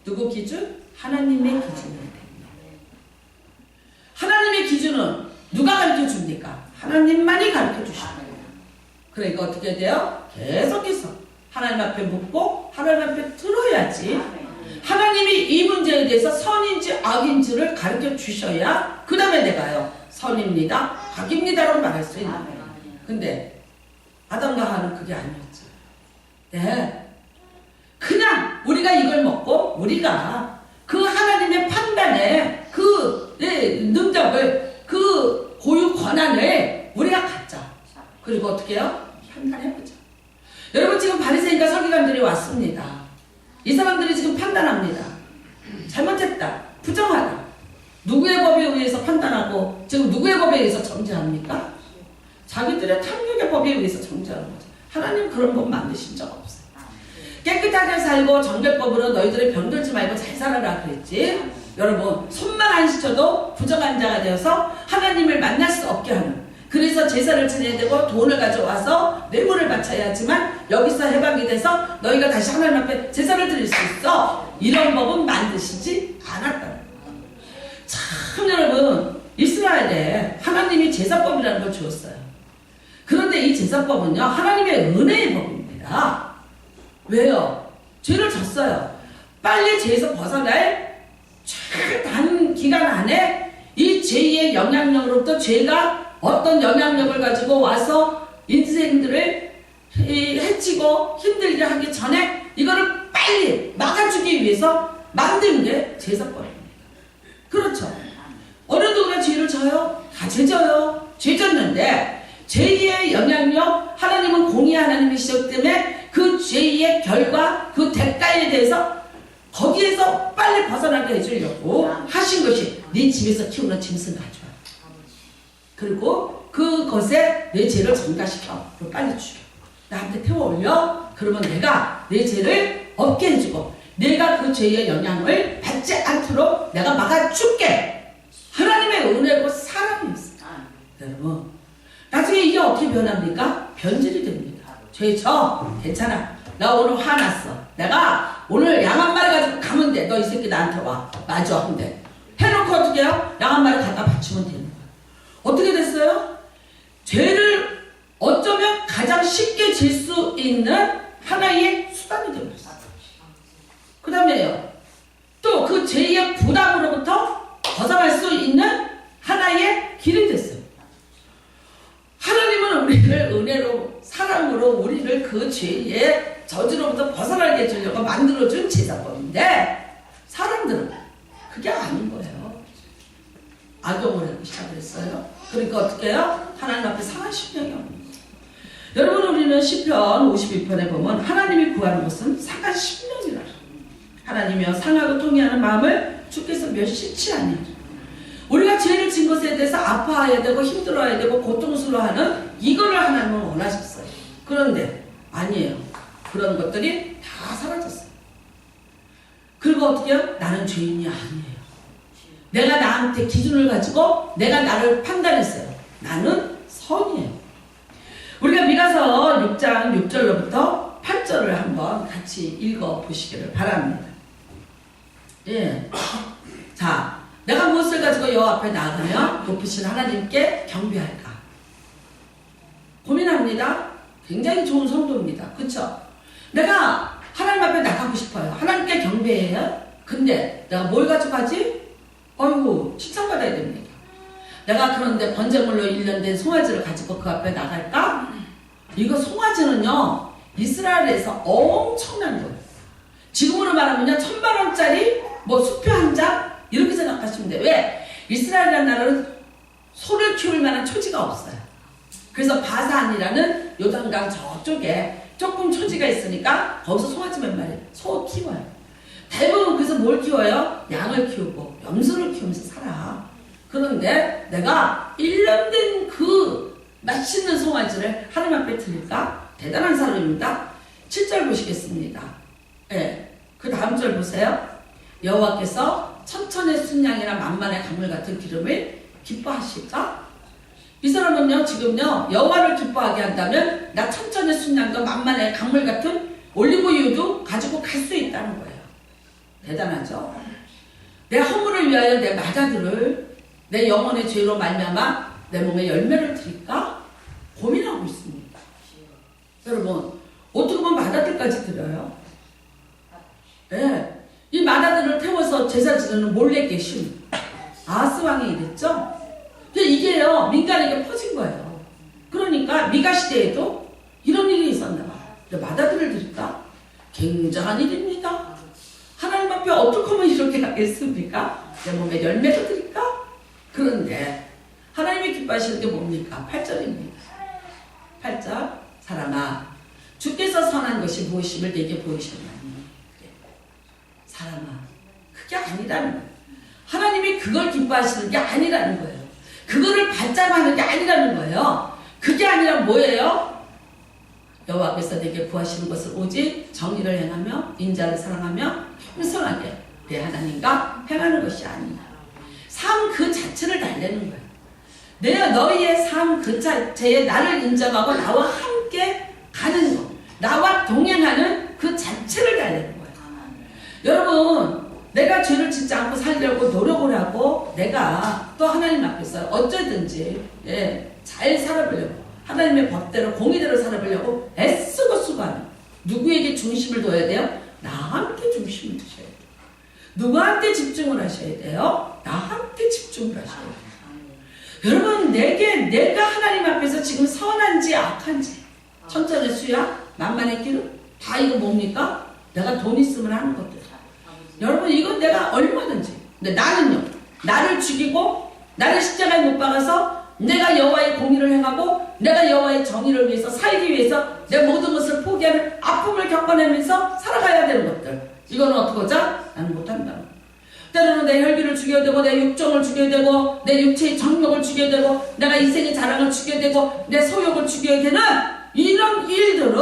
누구 기준? 하나님의 기준이 됩니다. 하나님의 기준은 누가 가르쳐 줍니까? 하나님만이 가르쳐 주십니다. 그러니까 어떻게 돼요? 계속해서 하나님 앞에 묻고 하나님 앞에 들어야지. 하나님이 이 문제에 대해서 선인지 악인지를 가르쳐 주셔야 그 다음에 내가요 선입니다 악입니다라고 말할 수 있는 거예요. 근데 아담과 하와는 그게 아니었죠. 네. 그냥 우리가 이걸 먹고 우리가 그 하나님의 판단에 능력을 고유 권한을 우리가 갖자. 그리고 어떻게 해요? 판단해보자. 여러분 지금 바리새인과 서기관들이 왔습니다. 이 사람들이 지금 판단합니다. 잘못했다. 부정하다. 누구의 법에 의해서 판단하고 지금 누구의 법에 의해서 정죄합니까? 자기들의 탐욕의 법에 의해서 정죄하는 거죠. 하나님 그런 법 만드신 적 없어요. 깨끗하게 살고 정결법으로 너희들의 병들지 말고 잘 살아라 그랬지. 여러분 손만 안 씻어도 부정한 자가 되어서 하나님을 만날 수 없게 하는. 그래서 제사를 지내야 되고 돈을 가져와서 뇌물을 바쳐야 하지만 여기서 해방이 돼서 너희가 다시 하나님 앞에 제사를 드릴 수 있어. 이런 법은 만드시지 않았다. 참 여러분 이스라엘에 하나님이 제사법이라는 걸 주었어요. 그런데 이 제사법은요 하나님의 은혜의 법입니다. 왜요? 죄를 졌어요. 빨리 죄에서 벗어날 최단 기간 안에 이 죄의 영향력으로부터 죄가 어떤 영향력을 가지고 와서 인생들을 해치고 힘들게 하기 전에 이거를 빨리 막아주기 위해서 만든 게 제사법입니다. 그렇죠. 어느 누구나 죄를 져요? 다 죄져요. 죄졌는데 죄의 영향력, 하나님은 공의 하나님이시기 때문에 그 죄의 결과, 그 대가에 대해서 거기에서 빨리 벗어나게 해주려고 하신 것이 네 집에서 키우는 짐승 가져와. 그리고 그것에 내 죄를 전가시켜. 그리고 빨리 죽여. 나한테 태워 올려. 그러면 내가 내 죄를 없게 해주고 내가 그 죄의 영향을 받지 않도록 내가 막아줄게. 하나님의 은혜고 사랑이었어요. 여러분, 나중에 이게 어떻게 변합니까? 변질이 됩니다. 괜찮아. 나 오늘 화났어. 내가 오늘 양 한 마리 가지고 가면 돼. 너 이 새끼 나한테 와. 맞아. 근데 해놓고 어떻게 해요? 양 한 마리 갖다 바치면 되는 거야. 어떻게 됐어요? 죄를 어쩌면 가장 쉽게 질 수 있는 하나의 수단이 되어버렸어요. 그 다음에요. 또 그 죄의 부담으로부터 벗어날 수 있는 하나의 길이 됐어요. 하나님은 우리를 은혜로 사랑으로 우리를 그 죄의 저주로부터 벗어나게 해주려고 만들어준 제사법인데 사람들은 그게 아닌 거예요. 악용을 하기 시작했어요. 그러니까 어떻게 해요? 하나님 앞에 상한 심령이 없는 거예요. 여러분, 우리는 시편 52편에 보면 하나님이 구하는 것은 상한 심령이라. 하나님이여 상하고 통회하는 마음을 주께서 멸시치 아니하라. 우리가 죄를 진 것에 대해서 아파해야 되고 힘들어야 되고 고통스러워하는 이거를 하나님은 원하셨어요. 그런데 아니에요. 그런 것들이 다 사라졌어요. 그리고 어떻게 해요? 나는 죄인이 아니에요. 내가 나한테 기준을 가지고 내가 나를 판단했어요. 나는 선이에요. 우리가 미가서 6장 6절로부터 8절을 한번 같이 읽어보시기를 바랍니다. 예. 자, 내가 무엇을 가지고 여호와 앞에 나아가며 높으신 하나님께 경배할까? 고민합니다. 굉장히 좋은 성도입니다. 그쵸? 내가 하나님 앞에 나가고 싶어요. 하나님께 경배해요. 근데 내가 뭘 가지고 하지? 어이구, 칭찬받아야 됩니다. 내가 그런데 번제물로 1년 된 송아지를 가지고 그 앞에 나갈까? 이거 송아지는요, 이스라엘에서 엄청난 거예요. 지금으로 말하면요, 1000만원짜리 뭐 수표 한 장? 이렇게 생각하시면 돼요. 왜? 이스라엘이라는 나라는 소를 키울 만한 초지가 없어요. 그래서 바산이라는 요단강 저쪽에 조금 초지가 있으니까 거기서 송아지 몇 마리, 소 키워요. 대부분 그래서 뭘 키워요? 양을 키우고 염소를 키우면서 살아. 그런데 내가 1년 된 그 맛있는 송아지를 하나님 앞에 드릴까? 대단한 사람입니다. 7절 보시겠습니다. 네. 그 다음 절 보세요. 여호와께서 천천의 순양이나 만만의 강물 같은 기름을 기뻐하실까? 이 사람은요, 지금요, 여호와를 기뻐하게 한다면 나 천천의 순양과 만만의 강물 같은 올리브유도 가지고 갈 수 있다는 거예요. 대단하죠? 내 허물을 위하여 내 마다들을 내 영혼의 죄로 말미암아 내 몸에 열매를 드릴까? 고민하고 있습니다. 여러분, 어떻게 보면 마다들까지 드려요? 네. 이 마다들을 태워서 제사 지내는 몰래 계신 아하스왕이 이랬죠? 근데 이게요, 민간에게 퍼진 거예요. 그러니까 미가 시대에도 이런 일이 있었나 봐요. 마다들을 드릴까? 굉장한 일입니다. 하나님 앞에 어떻게 하면 이렇게 하겠습니까? 내 몸에 열매를 드릴까? 그런데 하나님이 기뻐하시는 게 뭡니까? 8절입니다. 8절, 사람아, 주께서 선한 것이 무엇임을 내게 보이셨나니? 사람아, 그게 아니라는 거예요. 하나님이 그걸 기뻐하시는 게 아니라는 거예요. 그거를 받자고 하는 게 아니라는 거예요. 그게 아니라 뭐예요? 여호와께서 내게 구하시는 것을 오직 정의를 행하며 인자를 사랑하며 겸손하게 내 하나님과 행하는 것이 아니냐. 삶 그 자체를 달래는 거예요. 내가 너희의 삶 그 자체에 나를 인정하고 나와 함께 가는 것, 나와 동행하는 그 자체를 달래는 거예요. 여러분, 내가 죄를 짓지 않고 살려고 노력을 하고 내가 또 하나님 앞에서 어쩌든지 잘 살아보려고 하나님의 법대로 공의대로 살아보려고 애쓰고 수고하는, 누구에게 중심을 둬야 돼요? 나한테 중심을 두셔야 돼요. 누구한테 집중을 하셔야 돼요? 나한테 집중을 하셔야 돼요. 여러분, 내가 하나님 앞에서 지금 선한지 악한지, 천천의 수야, 만만의 기름, 다 이거 뭡니까? 내가 돈 있으면 하는 것들. 여러분, 이건 내가 얼마든지. 근데 나는요, 나를 죽이고 나를 십자가에 못 박아서 내가 여호와의 공의를 행하고 내가 여호와의 정의를 위해서 살기 위해서 내 모든 것을 포기하는 아픔을 겪어내면서 살아가야 되는 것들, 이거는 어떻게 하자? 나는 못한다. 때로는 내 혈기를 죽여야 되고 내 육정을 죽여야 되고 내 육체의 정욕을 죽여야 되고 내가 인생의 자랑을 죽여야 되고 내 소욕을 죽여야 되는 이런 일들은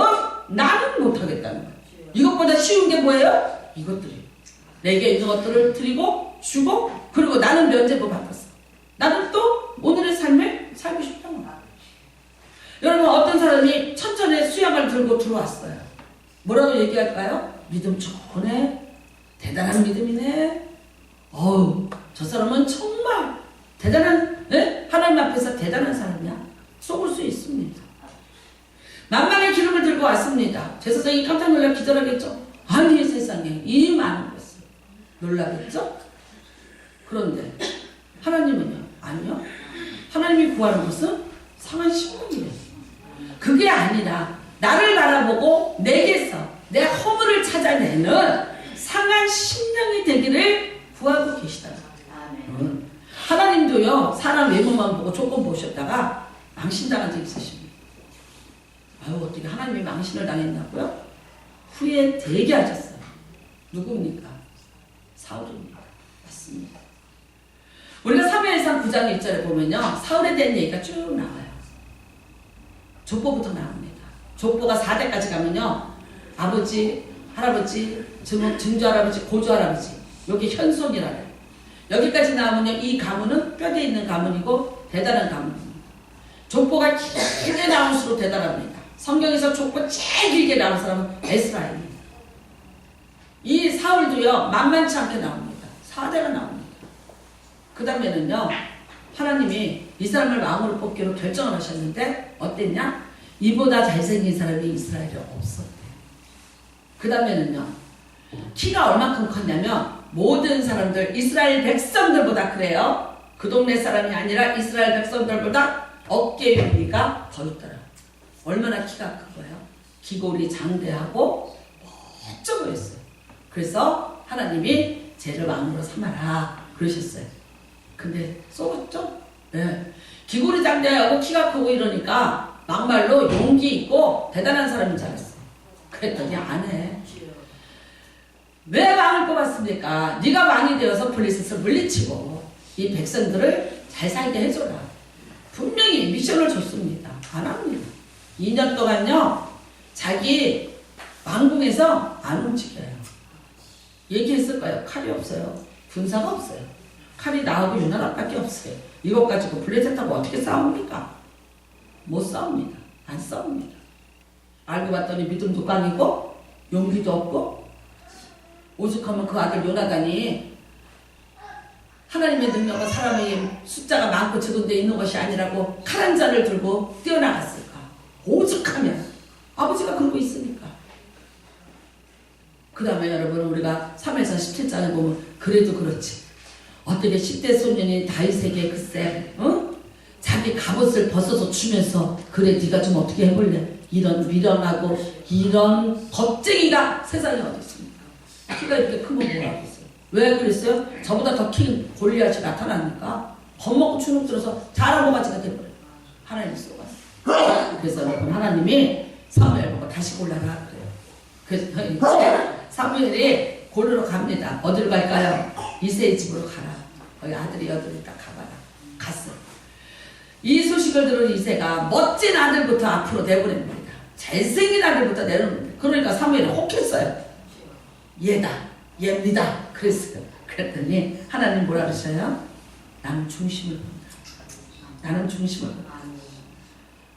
나는 못하겠다는 거예요. 이것보다 쉬운 게 뭐예요? 이것들이에요. 내게 이것들을 드리고 주고, 그리고 나는 면제부 받았어. 나도 또 오늘의 삶을 살고 싶다는 거야. 여러분, 어떤 사람이 천천히 수약을 들고 들어왔어요. 뭐라고 얘기할까요? 믿음 좋네. 대단한 믿음이네. 어우, 저 사람은 정말 대단한, 하나님 앞에서 대단한 사람이야. 속을 수 있습니다. 만만의 기름을 들고 왔습니다. 제사장이 깜짝 놀라 기절하겠죠? 아니, 세상에 이 많은 것을. 놀라겠죠? 그런데 하나님은요? 아니요. 하나님이 구하는 것은 상한 심령이래요. 그게 아니라 나를 바라보고 내게서 내 허물을 찾아내는 상한 심령이 되기를 구하고 계시다는 거예요. 하나님도요, 사람 외모만 보고 조건 보셨다가 망신당한 적 있으십니다. 아유, 어떻게 하나님이 망신을 당했냐고요? 후에 되게 하셨어요. 누굽니까? 사울입니다. 맞습니다. 우리가 사무엘상 9장 1절에 보면요, 사울에 대한 얘기가 쭉 나와요. 족보부터 나옵니다. 족보가 4대까지 가면요, 아버지, 할아버지, 증조할아버지, 고조할아버지, 여기 현손이라요. 여기까지 나오면요, 이 가문은 뼈대 있는 가문이고 대단한 가문입니다. 족보가 길게 나올수록 대단합니다. 성경에서 족보 제일 길게 나온 사람은 에스라입니다. 이 사울도요, 만만치 않게 나옵니다. 4대가 나옵니다. 그 다음에는요, 하나님이 이 사람을 왕으로 뽑기로 결정을 하셨는데 어땠냐? 이보다 잘생긴 사람이 이스라엘에 없었대. 그 다음에는요, 키가 얼마큼 컸냐면 모든 사람들, 이스라엘 백성들보다 그래요. 그 동네 사람이 아니라 이스라엘 백성들보다 어깨 위가 더 있더라. 얼마나 키가 큰 거예요? 기골이 장대하고 멋져 보였어요. 그래서 하나님이 쟤를 왕으로 삼아라 그러셨어요. 근데 쏘았죠? 네. 기골이 장대하고 키가 크고 이러니까 막말로 용기 있고 대단한 사람인 줄 알았어요. 그랬더니 안 해. 왜 왕을 뽑았습니까? 네가 왕이 되어서 블레셋을 물리치고 이 백성들을 잘 살게 해줘라. 분명히 미션을 줬습니다. 안 합니다. 2년 동안요, 자기 왕궁에서 안 움직여요. 얘기했을 거예요. 칼이 없어요. 군사가 없어요. 칼이 나하고 유나라밖에 없어요. 이것 가지고 블레셋하고 어떻게 싸웁니까? 못 싸웁니다. 안 싸웁니다. 알고 봤더니 믿음도 깡이고 용기도 없고, 오죽하면 그 아들 요나단이 하나님의 능력은 사람의 숫자가 많고 적은 데 있는 것이 아니라고 칼 한 잔을 들고 뛰어나갔을까? 오죽하면 아버지가 그러고 있으니까. 그 다음에 여러분, 우리가 3에서 17장에 보면 그래도 그렇지, 어떻게 10대 소년이 다윗에게 글쎄 자기 갑옷을 벗어서 주면서 그래 네가 좀 어떻게 해볼래? 이런 미련하고 이런 겁쟁이가 세상에 어디 있습니까? 키가 이렇게 크면 뭐하겠어요? 왜 그랬어요? 저보다 더 큰 골리앗이 나타나니까 겁먹고 주눅 들어서 자라모가지가 돼버려요. 하나님이 쏘았어요. 그래서 여러분, 하나님이 사무엘 보고 다시 골라라 그래요. 그래서 사무엘이 골르러 갑니다. 어디로 갈까요? 이새의 집으로 가라. 거기 아들이 여덟이니까 가봐라. 갔어요. 이 소식을 들은 이새가 멋진 아들부터 앞으로 내보냅니다. 잘생긴 아들부터 내놓습니다. 그러니까 사무엘이 혹했어요. 얘다, 얘입니다. 그랬어요. 그랬더니 하나님 뭐라 그러셔요? 나는 중심을 본다. 나는 중심을 본다.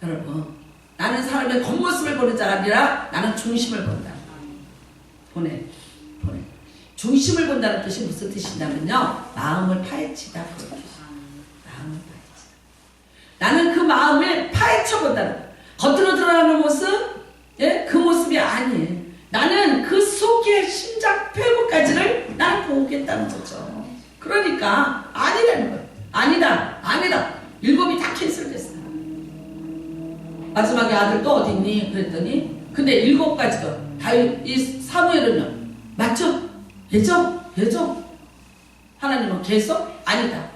여러분, 나는 사람의 겉모습을 보는 자가 아니라 나는 중심을 본다. 보내. 중심을 본다는 뜻이 무슨 뜻이냐면요, 마음을 파헤치다. 마음을 파헤치다. 나는 그 마음을 파헤쳐 본다는 거예요. 겉으로 드러나는 모습, 그 모습이 아니에요. 나는 그 속의 심장 폐부까지를 나는 보겠다는 거죠. 그러니까 아니라는 거예요. 아니다. 7이 다 캔슬됐어요. 마지막에 아들 또 어디 있니? 그랬더니 근데 7가지가 다윗, 이 사무엘은요, 맞죠? 예정. 하나님은 계속 아니다.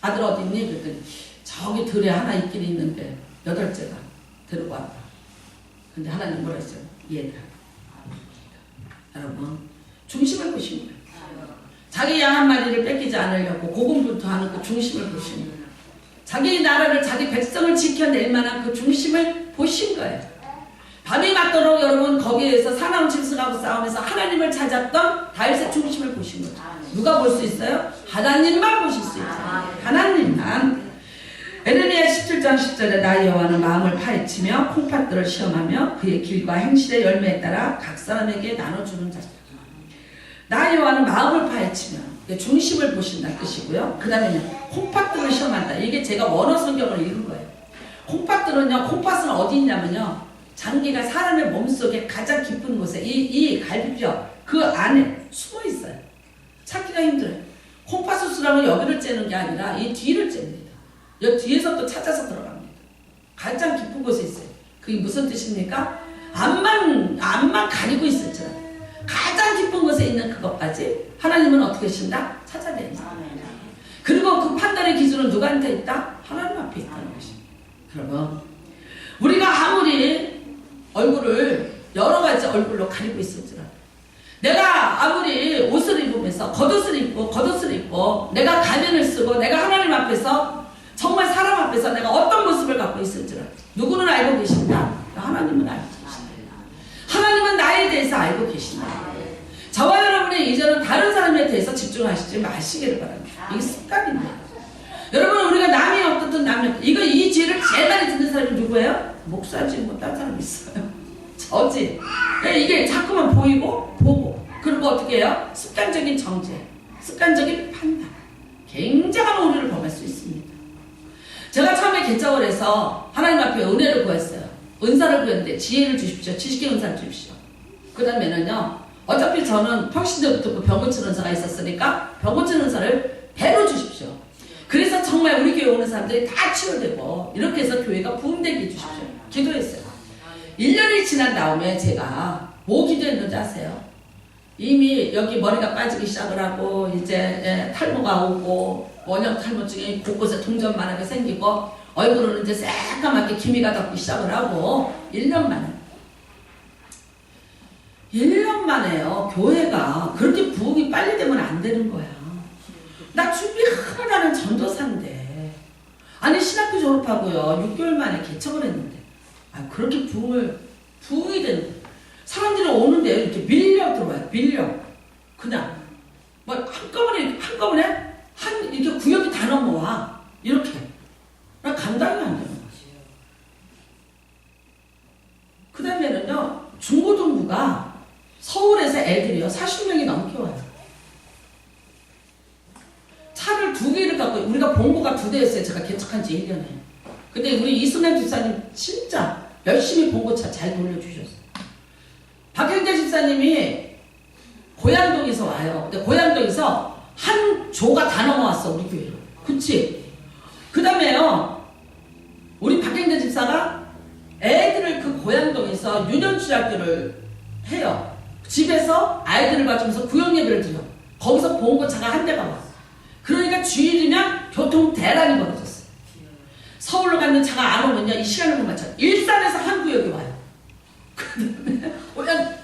아들 어디 있니? 그랬더니 저기 들에 하나 있긴 있는데 8째가 데리고 왔다. 근데 하나님 뭐라 했어요? 얘들아. 여러분, 중심을 보신 거예요. 자기 양 한 마리를 뺏기지 않으려고 고군분투하는 그 중심을 보신 거예요. 자기 나라를, 자기 백성을 지켜낼 만한 그 중심을 보신 거예요. 밤이 맞도록 여러분 거기에서 사나운 짐승하고 싸우면서 하나님을 찾았던 다윗의 중심을 보신 거예요. 누가 볼 수 있어요? 하나님만 보실 수 있어요. 하나님만. 에레미야 17장 10절에 나 여호와는 마음을 파헤치며 콩팥들을 시험하며 그의 길과 행실의 열매에 따라 각 사람에게 나눠주는 자다. 나 여호와는 마음을 파헤치며 중심을 보신다는 뜻이고요. 그 다음에 콩팥들을 시험한다. 이게 제가 원어 성경을 읽은 거예요. 콩팥들은요, 콩팥은 어디 있냐면요, 장기가 사람의 몸속에 가장 깊은 곳에 이 갈비뼈 그 안에 숨어 있어요. 찾기가 힘들어요. 콩팥 수술하면 여기를 째는 게 아니라 이 뒤를 잽니다. 여기 뒤에서 또 찾아서 들어갑니다. 가장 깊은 곳에 있어요. 그게 무슨 뜻입니까? 암만 가리고 있었죠. 가장 깊은 곳에 있는 그것까지 하나님은 어떻게 하신다? 찾아냅니다. 그리고 그 판단의 기준은 누구한테 있다? 하나님 앞에 있다는 것입니다. 그러면 우리가 아무리 얼굴을 여러 가지 얼굴로 가리고 있을지라도, 내가 아무리 옷을 입으면서 겉옷을 입고 내가 가면을 쓰고 내가 하나님 앞에서 정말 사람 앞에서 내가 어떤 모습을 갖고 있을지라도 누구는 알고 계신다? 하나님은 알고 계신다. 하나님은 나에 대해서 알고 계신다. 저와 여러분의 이제는 다른 사람에 대해서 집중하시지 마시기를 바랍니다. 이게 습관입니다. 여러분, 우리가 남이 어떻든 남이 어떻든, 이 죄를 제일 많이 듣는 사람이 누구예요? 목사지 뭐 딴 사람 있어요. 저지. 이게 자꾸만 보이고 보고, 그리고 어떻게 해요? 습관적인 정죄, 습관적인 판단, 굉장한 오류를 범할 수 있습니다. 제가 처음에 개척을 해서 하나님 앞에 은혜를 구했어요. 은사를 구했는데 지혜를 주십시오. 지식의 은사를 주십시오. 그 다음에는요, 어차피 저는 평신도부터 그 병 고치는 은사가 있었으니까 병 고치는 은사를 배로 주십시오. 그래서 정말 우리 교회 오는 사람들이 다 치유되고 이렇게 해서 교회가 부흥되게 해주십시오. 기도했어요. 1년이 지난 다음에 제가 뭐 기도했는지 아세요? 이미 여기 머리가 빠지기 시작을 하고 이제 탈모가 오고 원형 탈모증이 곳곳에 동전만하게 생기고 얼굴은 이제 새까맣게 기미가 덮기 시작을 하고 1년 만에요. 교회가 그렇게 부흥이 빨리 되면 안 되는 거야. 나 준비하라는 전도사인데, 아니 신학교 졸업하고요 6개월 만에 개척을 했는데, 그렇게 부흥이 되는 거야. 사람들이 오는데 이렇게 밀려 들어와요. 그냥 뭐 한꺼번에 이렇게 구역이 다 넘어와. 이렇게 나 감당이 안 되는 거지. 그 다음에는요, 중고등부가 서울에서 애들이요 40명이 넘게 와요. 차를 2개를 갖고, 우리가 본고가 2대였어요. 제가 개척한 지 1년에. 근데 우리 이순남 집사님 진짜 열심히 본고차 잘 돌려주셨어요. 박형재 집사님이 고양동에서 와요. 근데 고양동에서 한 조가 다 넘어왔어, 우리 교회로. 그치? 그 다음에요, 우리 박형재 집사가 애들을 그 고양동에서 유년주학교를 해요. 집에서 아이들을 봐주면서 구역예배를 드려. 거기서 본고차가 한 대가 와. 그러니까 주일이면 교통 대란이 벌어졌어요. 서울로 가는 차가 안 오면요, 이 시간을 못 맞춰. 일산에서 한 구역이 와요. 그 다음에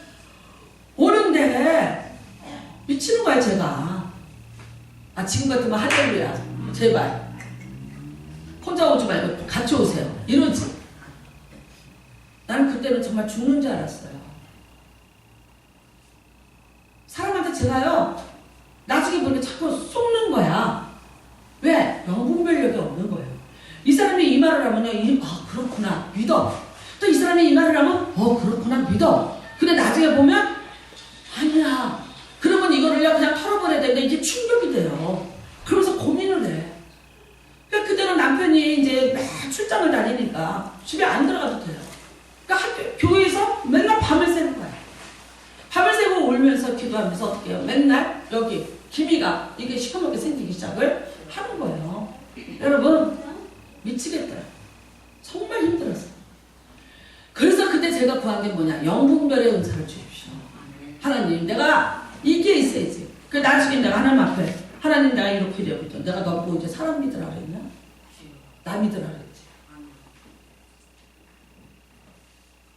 오는데 미치는 거야, 제가. 지금 같으면 할렐루야, 제발 혼자 오지 말고 같이 오세요, 이러지. 나는 그때는 정말 죽는 줄 알았어요. 사람한테 제가요, 나중에 보니까 자꾸 속는 거야. 왜? 영분별력이 없는 거예요. 이 사람이 이 말을 하면요, 그렇구나, 믿어. 또 이 사람이 이 말을 하면, 그렇구나, 믿어. 근데 나중에 보면, 아니야. 그러면 이거를요, 그냥 털어버려야 되는데 이게 충격이 돼요. 그러면서 고민을 해. 그러니까 그때는 남편이 이제 매 출장을 다니니까 집에 안 들어가도 돼요. 그러니까 교회에서 맨날 밤을 새는 거야. 밤을 새고 울면서 기도하면서 어떻게 해요? 맨날 여기 기미가 이게 시커멓게 생기기 시작을 하는 거예요. 여러분, 미치겠더라. 정말 힘들었어요. 그래서 그때 제가 구한 게 뭐냐? 영분별의 은사를 주십시오. 하나님, 내가 이게 있어야지. 그 나중에 내가 하나님 앞에, 하나님 내가 이렇게 되거든. 내가 너보고 이제 사람 믿으라 그랬나? 나 믿으라 그랬지.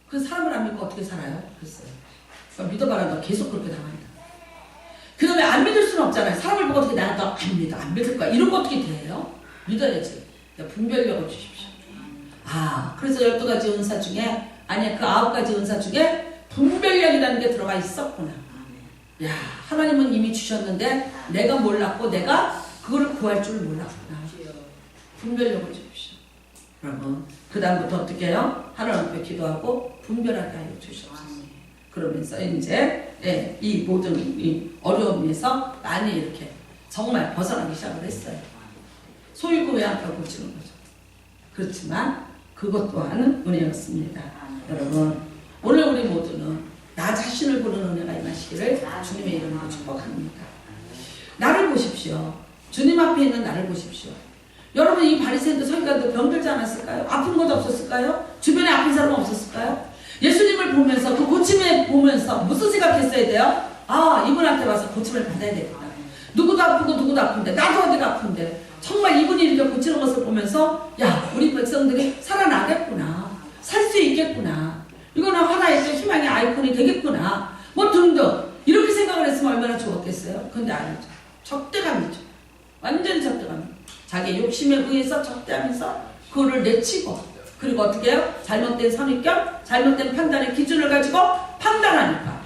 그 사람을 안 믿고 어떻게 살아요? 글쎄요. 믿어봐라, 너 계속 그렇게 당한다. 그 다음에 안 믿을 수는 없잖아요. 사람을 보고 어떻게 너 안 믿어, 안 믿을 거야. 이런 거 어떻게 돼요? 믿어야지. 분별력을 주십시오. 그래서 12가지 은사 중에, 아니야, 그 9가지 은사 중에 분별력이라는 게 들어가 있었구나. 야, 하나님은 이미 주셨는데 내가 몰랐고 내가 그거를 구할 줄 몰랐구나. 분별력을 주십시오. 여러분, 그 다음부터 어떻게 해요? 하나님 앞에 기도하고 분별하게 하여 주시옵소서. 그러면서 이제 이 모든 이 어려움에서 많이 이렇게 정말 벗어나기 시작을 했어요. 소유고 외양간 고치는 거죠. 그렇지만 그것 또한 은혜였습니다. 여러분, 오늘 우리 모두는 나 자신을 보는 은혜가 임하시기를 주님의 이름으로 축복합니다. 나를 보십시오. 주님 앞에 있는 나를 보십시오. 여러분, 이 바리새인도 서기관도 병들지 않았을까요? 아픈 것도 없었을까요? 주변에 아픈 사람 없었을까요? 예수님을 보면서 그 고침을 보면서 무슨 생각했어야 돼요? 아, 이분한테 와서 고침을 받아야 되겠다. 누구도 아프고 누구도 아픈데 나도 어디가 아픈데 정말 이분이 이렇게 고치는 것을 보면서 야, 우리 백성들이 살아나겠구나. 살 수 있겠구나. 이거는 하나의 희망의 아이콘이 되겠구나. 뭐 등등 이렇게 생각을 했으면 얼마나 좋았겠어요? 근데 아니죠. 적대감이죠. 완전 적대감. 자기 욕심에 의해서 적대하면서 그거를 내치고 그리고 어떻게 해요? 잘못된 선입견, 잘못된 판단의 기준을 가지고 판단하니까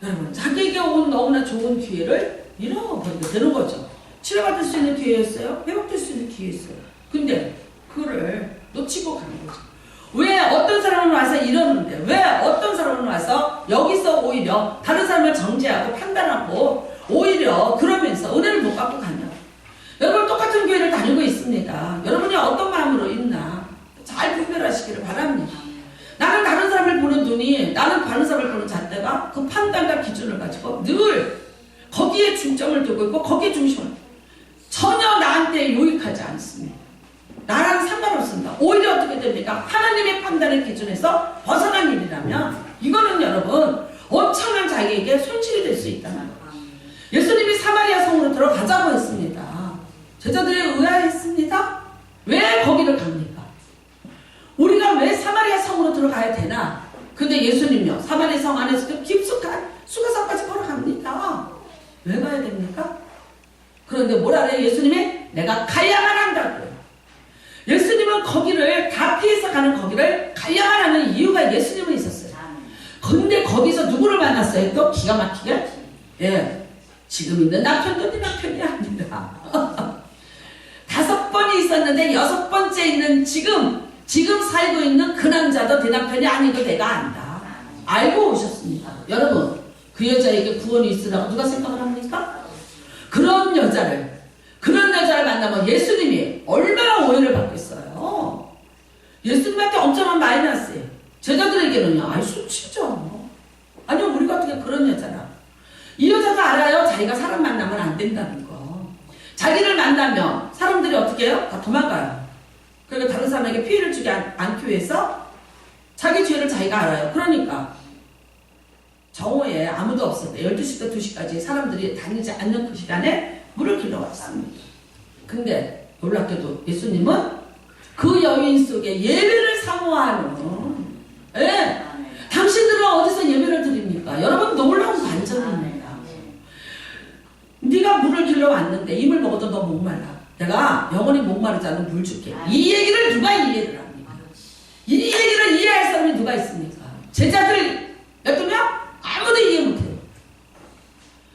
여러분, 자기에게 온 너무나 좋은 기회를 잃어버리게 되는 거죠. 치료받을 수 있는 기회였어요. 회복될 수 있는 기회였어요. 근데 그거를 놓치고 가는 거죠. 왜 어떤 사람은 와서 이러는데 왜 어떤 사람은 와서 여기서 오히려 다른 사람을 정죄하고 판단하고 오히려 그러면서 은혜를 못 받고 가냐. 여러분, 똑같은 교회를 다니고 있습니다. 여러분이 어떤 마음으로 있나 잘 분별하시기를 바랍니다. 나는 다른 사람을 보는 눈이, 나는 다른 사람을 보는 잣대가 그 판단과 기준을 가지고 늘 거기에 중점을 두고 있고 거기에 중심을 전혀 나한테 유익하지 않습니다. 나랑 상관없습니다. 오히려 어떻게 됩니까? 하나님의 판단의 기준에서 벗어난 일이라면 이거는 여러분 엄청난 자기에게 손실이 될 수 있다는 거예요. 예수님이 사마리아 성으로 들어가자고 했습니다. 제자들이 의아했습니다. 왜 거기를 갑니까? 우리가 왜 사마리아 성으로 들어가야 되나? 근데 예수님요, 사마리아 성 안에서도 깊숙한 수가성까지 걸어갑니다. 왜 가야 됩니까? 그런데 뭐라 그래요? 예수님이 내가 가야만 한다고요. 예수님은 거기를 다 피해서 가는 거기를 가야만 하는 이유가 예수님은 있었어요. 근데 거기서 누구를 만났어요? 또 기가 막히게? 예, 지금 있는 남편도 네 남편이 아니라 5번이 있었는데 6번째 있는 지금 살고 있는 그 남자도 내 남편이 아니고 내가 안다. 알고 오셨습니다. 여러분, 그 여자에게 구원이 있으라고 누가 생각을 합니까? 그런 여자를 만나면 예수님이 얼마나 오해를 받겠어요. 예수님한테 엄청난 마이너스예요. 제자들에게는요, 아이 수치죠. 아니요, 우리 같은 게 그런 여자라. 이 여자가 알아요. 자기가 사람 만나면 안 된다는 거. 자기를 만나면 사람들이 어떻게 해요? 다 도망가요. 그러니까 다른 사람에게 피해를 주지 않기 위해서 자기 죄를 자기가 알아요. 그러니까 정오에 아무도 없을 때 12시부터 2시까지 사람들이 다니지 않는 그 시간에 물을 길러왔습니다. 근데 놀랍게도 예수님은 그 여인 속에 예배를 사모하는, 예, 당신들은 어디서 예배를 드립니까? 여러분, 놀라운 반전입니다. 네가 물을 길러왔는데 이 물 먹어도 너 목말라. 내가 영원히 목마르지 않은 물 줄게. 이 얘기를 누가 이해를 합니까? 이 얘기를 이해할 사람이 누가 있습니까? 제자들 12명? 아무도 이해 못해요.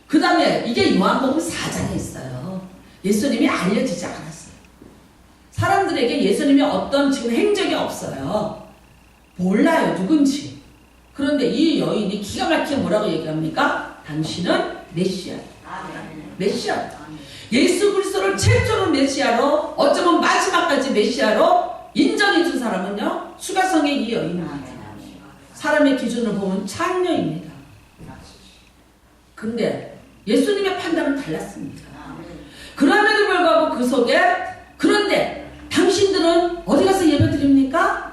그 다음에 이게 요한복음 4장에 있어요. 예수님이 알려지지 않았어요. 사람들에게 예수님이 어떤 지금 행적이 없어요. 몰라요, 누군지. 그런데 이 여인이 기가 막히게 뭐라고 얘기합니까? 당신은 메시아. 메시아. 예수 그리스도를 최초로 메시아로, 어쩌면 마지막까지 메시아로 인정해 준 사람은요, 수가성의 이 여인입니다. 사람의 기준을 보면 창녀입니다. 근데 예수님의 판단은 달랐습니다. 그럼에도 불구하고 그 속에, 그런데 당신들은 어디 가서 예배 드립니까?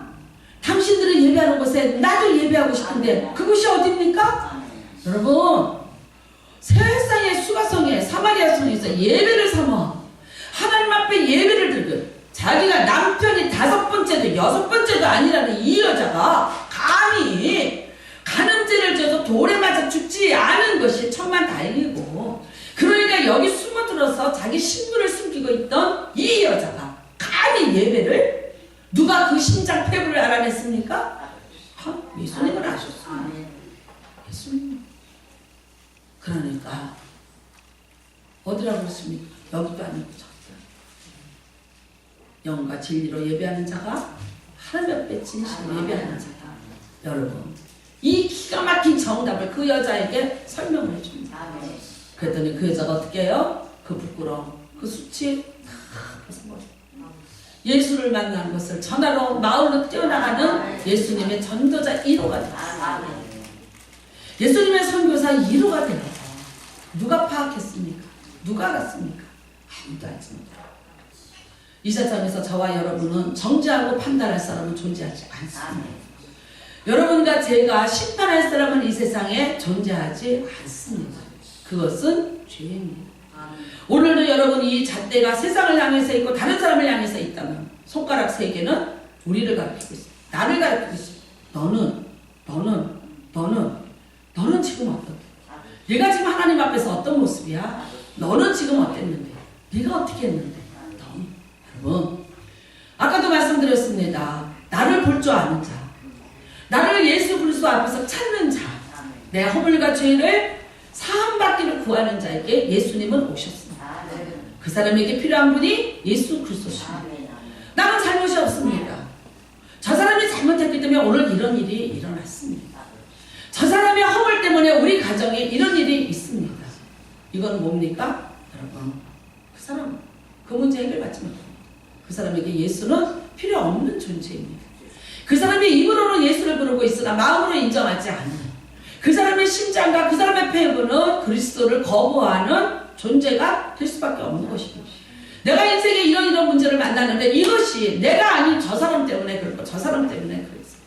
당신들은 예배하는 곳에 나도 예배하고 싶은데 그곳이 어디입니까? 여러분, 세상의 수가성에 사마리아 성에서 예배를 삼아 하나님 앞에 예배를 들고 자기가 남편이 5번째도 6번째도 아니라는 이 여자가 감히 간음죄를 져서 돌에 맞아 죽지 않은 것이 천만다행이고, 그러니까 여기 숨어들어서 자기 신분을 숨기고 있던 이 여자가 감히 예배를, 누가 그 심장 폐부를 알아냈습니까? 예수님을 아셨어요. 예수님. 그러니까 어디라고 그랬습니까? 여기도 아니고 저기도 영과 진리로 예배하는 자가 하나몇 배 진실로 예배하는 자다. 여러분, 이 기가 막힌 정답을 그 여자에게 설명을 해줍니다. 그랬더니 그 여자가 어떻게 해요? 그 부끄러움, 그 수치 다 벗어버려. 예수를 만난 것을 전하러 마을로 뛰어나가는 예수님의 전도자 1호가 되었어요. 예수님의 선교사 1호가 되어서 누가 파악했습니까? 누가 알았습니까? 아무도 알지 못해요. 이 세상에서 저와 여러분은 정죄하고 판단할 사람은 존재하지 않습니다. 여러분과 제가 심판할 사람은 이 세상에 존재하지 않습니다. 그것은 죄입니다. 오늘도 여러분이 이 잣대가 세상을 향해서 있고 다른 사람을 향해서 있다면 손가락 3개는 우리를 가르치고 있습니다. 나를 가르치고 있습니다. 너는 지금 어떻게? 네가 지금 하나님 앞에서 어떤 모습이야? 너는 지금 어땠는데? 네가 어떻게 했는데? 여러분, 아까도 말씀드렸습니다. 나를 볼 줄 아는 자, 나를 예수 그리스도 앞에서 찾는 자, 내 허물과 죄를 사함받기를 구하는 자에게 예수님은 오셨습니다. 그 사람에게 필요한 분이 예수 그리스도십니다. 나는 잘못이 없습니다. 저 사람이 잘못했기 때문에 오늘 이런 일이 일어났습니다. 저 사람의 허물 때문에 우리 가정에 이런 일이 있습니다. 이건 뭡니까? 여러분, 그 사람 그 문제 해결받지 못합니다. 그 사람에게 예수는 필요 없는 존재입니다. 그 사람이 입으로는 예수를 부르고 있으나 마음으로 인정하지 않는, 그 사람의 심장과 그 사람의 폐부는 그리스도를 거부하는 존재가 될 수밖에 없는 것입니다. 내가 인생에 이런 문제를 만났는데 이것이 내가 아닌 저 사람 때문에 그렇고 저 사람 때문에 그랬어요.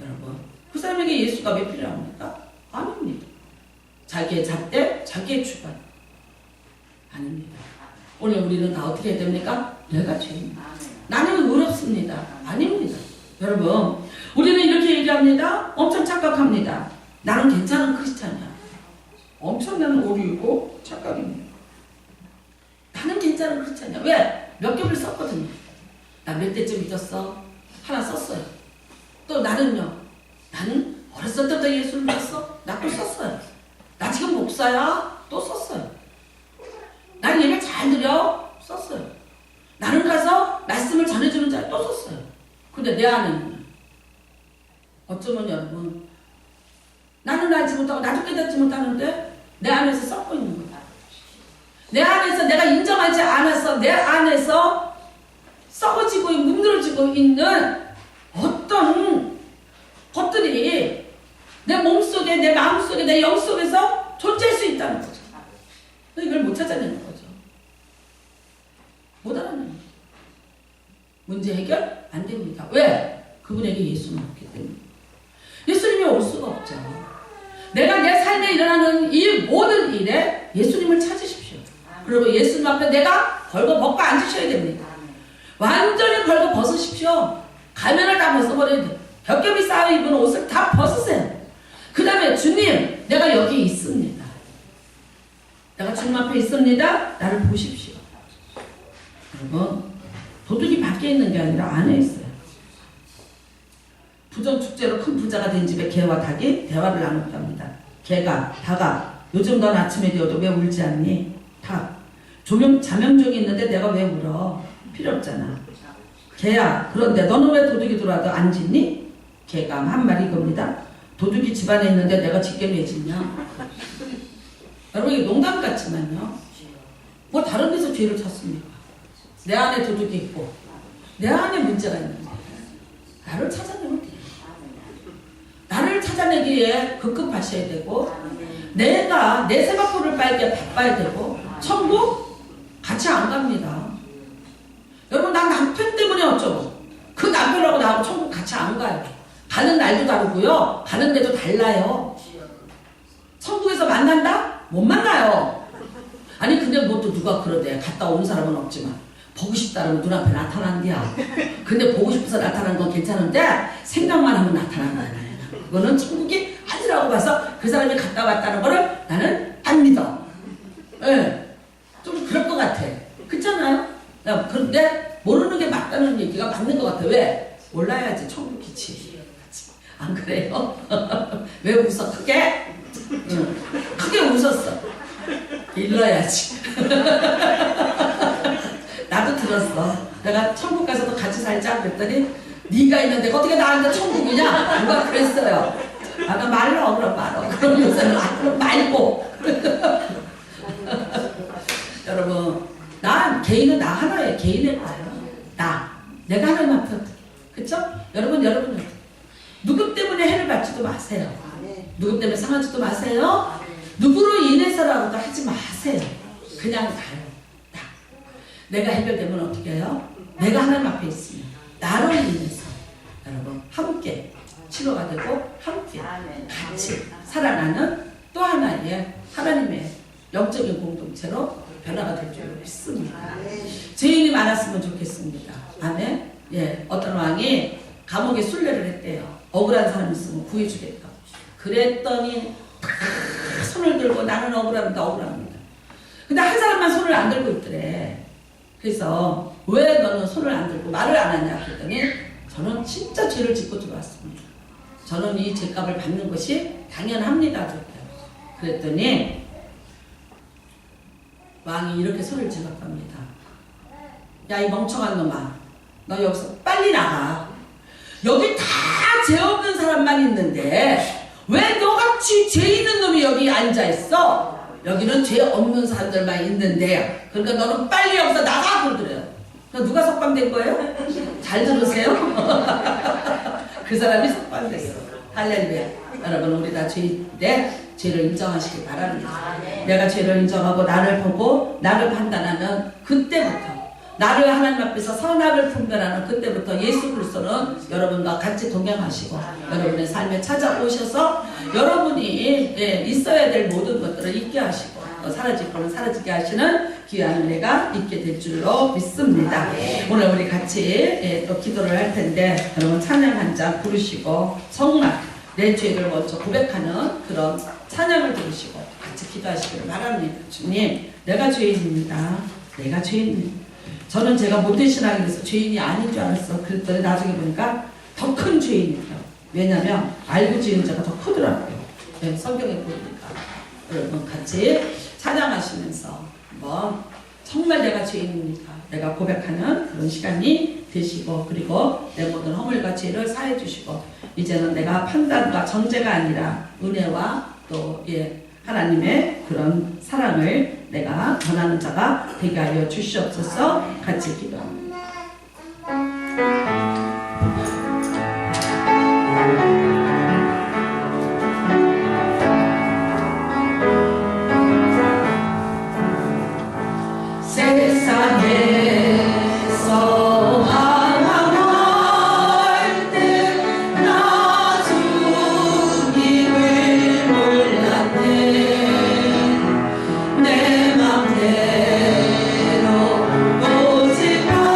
여러분, 그 사람에게 예수가 왜 필요합니까? 아닙니다. 자기의 잣대, 자기의 주관 아닙니다. 오늘 우리는 다 어떻게 해야 됩니까? 내가 죄입니다. 나는 의롭습니다. 아닙니다. 여러분, 우리는 이렇게 얘기합니다. 엄청 착각합니다. 나는 괜찮은 크리스찬이야. 엄청난 오류이고 착각입니다. 나는 괜찮은 크리스찬이야. 왜? 몇 개를 썼거든요. 나 몇 대쯤 믿었어? 하나 썼어요. 또 나는요. 나는 어렸을 때부터 예수를 믿었어? 나 또 썼어요. 나 지금 목사야? 또 썼어요. 난 예배 잘 드려? 썼어요. 나는 가서 말씀을 전해주는 자를 또 썼어요. 근데 내 안에는 어쩌면 여러분, 나는 알지 못하고 나도 깨닫지 못하는데 내 안에서 썩고 있는 거다. 내 안에서 내가 인정하지 않아서 내 안에서 썩어지고 문드러지고 있는 어떤 것들이 내 몸속에, 내 마음속에, 내 영속에서 존재할 수 있다는 거죠. 이걸 못 찾아내는 거죠. 못 알아내는 거죠. 문제 해결 안 됩니다. 왜? 그분에게 예수는 없기 때문에. 예수님이 올 수가 없죠. 내가 내 삶에 일어나는 이 모든 일에 예수님을 찾으십시오. 그리고 예수님 앞에 내가 벌거벗고 앉으셔야 됩니다. 완전히 벌거벗으십시오. 가면을 다 벗어버려야 돼요. 겹겹이 쌓여 입은 옷을 다 벗으세요. 그 다음에 주님, 내가 여기 있습니다. 내가 주님 앞에 있습니다. 나를 보십시오. 여러분, 도둑이 밖에 있는 게 아니라 안에 있어요. 부정축제로 큰 부자가 된 집에 개와 닭이 대화를 나눴답니다. 개가, 닭아, 요즘 넌 아침에 되어도 왜 울지 않니? 닭, 자명종이 있는데 내가 왜 울어? 필요 없잖아. 개야, 그런데 너는 왜 도둑이 들어와도 안 짖니? 개가 한 말이 이겁니다. 도둑이 집안에 있는데 내가 짖게 왜 짖냐? 여러분, 이게 농담 같지만요. 뭐 다른 데서 죄를 찾습니까? 내 안에 도둑이 있고 내 안에 문제가 있는데 나를 찾아내면 돼요. 나를 찾아내기에 급급하셔야 되고, 내가 내 세바퀴를 빨게 바빠야 되고, 천국 같이 안 갑니다. 여러분, 난 남편 때문에 어쩌고, 그 남편하고 나하고 천국 같이 안 가요. 가는 날도 다르고요, 가는 데도 달라요. 천국에서 만난다? 못 만나요. 아니 근데 뭐 또 누가 그러대. 갔다 온 사람은 없지만 보고 싶다면 눈앞에 나타난대야. 근데 보고 싶어서 나타난 건 괜찮은데 생각만 하면 나타나는 거야. 그거는 천국이 아니라고 봐서 그 사람이 갔다 왔다는 거를 나는 안 믿어. 예, 좀 그럴 것 같아. 그렇잖아요? 그런데 모르는 게 맞다는 얘기가 맞는 것 같아. 왜? 몰라야지 천국 기치. 안 그래요? 왜 웃어? 크게? 크게 웃었어. 그랬더니 네가 있는 데가 어떻게 나한테 천국이냐? 누가 그랬어요. 아까 말로 그럼 말어. 그럼 요새는 그럼 말고. 여러분, 개인은 나 하나예요. 개인의 거예요. 내가 하나님 앞에. 그쵸? 여러분 누구 때문에 해를 받지도 마세요. 누구 때문에 상하지도 마세요. 누구로 인해서라고도 하지 마세요. 그냥 가요. 내가 해결되면 어떻게 해요? 내가 하나님 앞에 있으면 나로 인해서 여러분 함께 치료가 되고 함께 같이 살아가는 또 하나의 하나님의 영적인 공동체로 변화가 될 줄 믿습니다. 죄인이 많았으면 좋겠습니다. 아멘. 예, 어떤 왕이 감옥에 순례를 했대요. 억울한 사람 있으면 구해주겠다. 그랬더니 손을 들고 나는 억울합니다. 근데 한 사람만 손을 안 들고 있더래. 그래서 왜 너는 손을 안 들고 말을 안 하냐 그랬더니 저는 진짜 죄를 짓고 들어왔습니다. 저는 이 죄값을 받는 것이 당연합니다. 그랬더니 왕이 이렇게 소리를 질렀답니다. 야, 이 멍청한 놈아, 너 여기서 빨리 나가. 여기 다 죄 없는 사람만 있는데 왜 너같이 죄 있는 놈이 여기 앉아있어? 여기는 죄 없는 사람들만 있는데 그러니까 너는 빨리 여기서 나가 그러더래요. 누가 석방된 거예요? 잘 들으세요? 그 사람이 석방됐어. 할렐루야. 여러분, 우리 다 죄인데 죄를 인정하시기 바랍니다. 내가 죄를 인정하고 나를 보고 나를 판단하면 그때부터 나를 하나님 앞에서 선악을 분별하는 그때부터 예수 그리스도는 여러분과 같이 동행하시고 여러분의 삶에 찾아오셔서 여러분이 있어야 될 모든 것들을 잊게 하시고 사라질 거는 사라지게 하시는 귀한 은혜가 있게 될 줄로 믿습니다. 오늘 우리 같이 또 기도를 할 텐데 여러분 찬양 한 장 부르시고 정말 내 죄를 먼저 고백하는 그런 찬양을 들으시고 같이 기도하시기를 바랍니다. 주님, 내가 죄인입니다. 내가 죄인입니다. 저는 제가 모태신앙에서 죄인이 아닌 줄 알았어. 그랬더니 나중에 보니까 더 큰 죄인이에요. 왜냐면 알고 지은 자가 더 크더라고요. 네, 성경에 보니까. 여러분 같이 찬양하시면서 뭐 정말 내가 죄인입니까? 내가 고백하는 그런 시간이 되시고 그리고 내 모든 허물과 죄를 사해 주시고 이제는 내가 판단과 정죄가 아니라 은혜와 또 하나님의 그런 사랑을 내가 전하는 자가 되게 하여 주시옵소서. 같이 기도합니다. 내 맘대로 오지 마.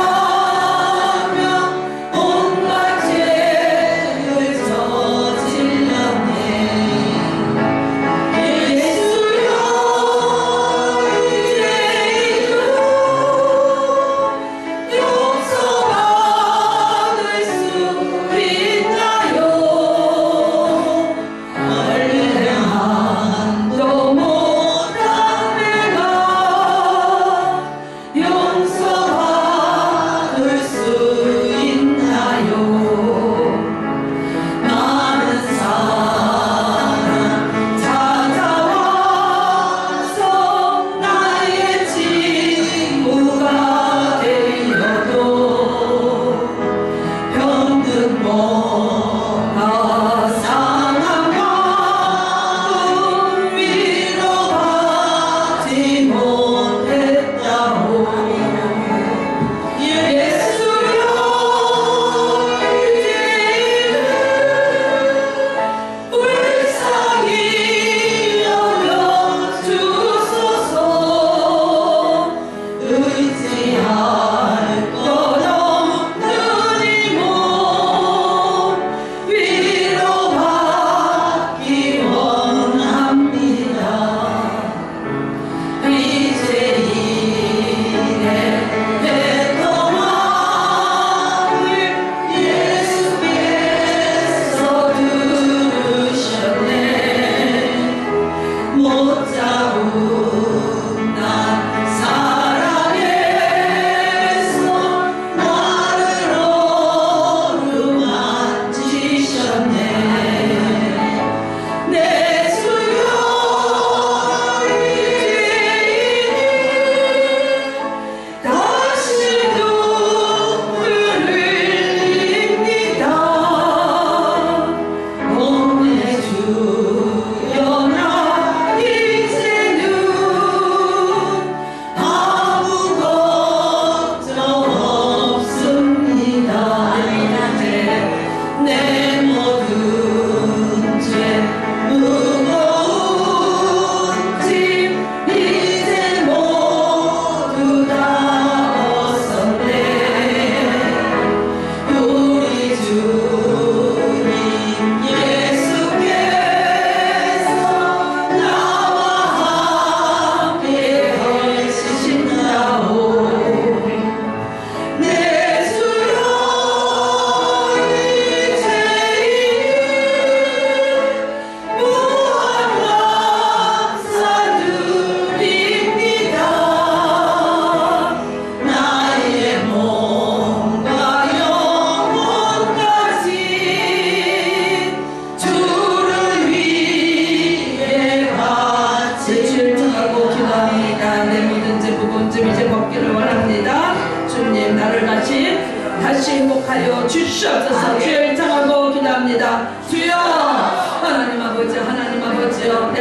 내 모든 죄 무거운 짐 이제 모두 다 벗었네. 우리 주님 예수께서 나와 함께 하시신다오. 내 수요의 죄인 무한한 사드립니다. 나의 몸과 영혼까지 주를 위해 바치 출정하고 기도합니다. 내 모든 죄 무거운 짐 이제 벗기를 원합니다. 주님 나를 다시 행복하여 주시옵소서. 주여 일창하고 기도합니다. 주여 하나님 아버지 하나님 아버지여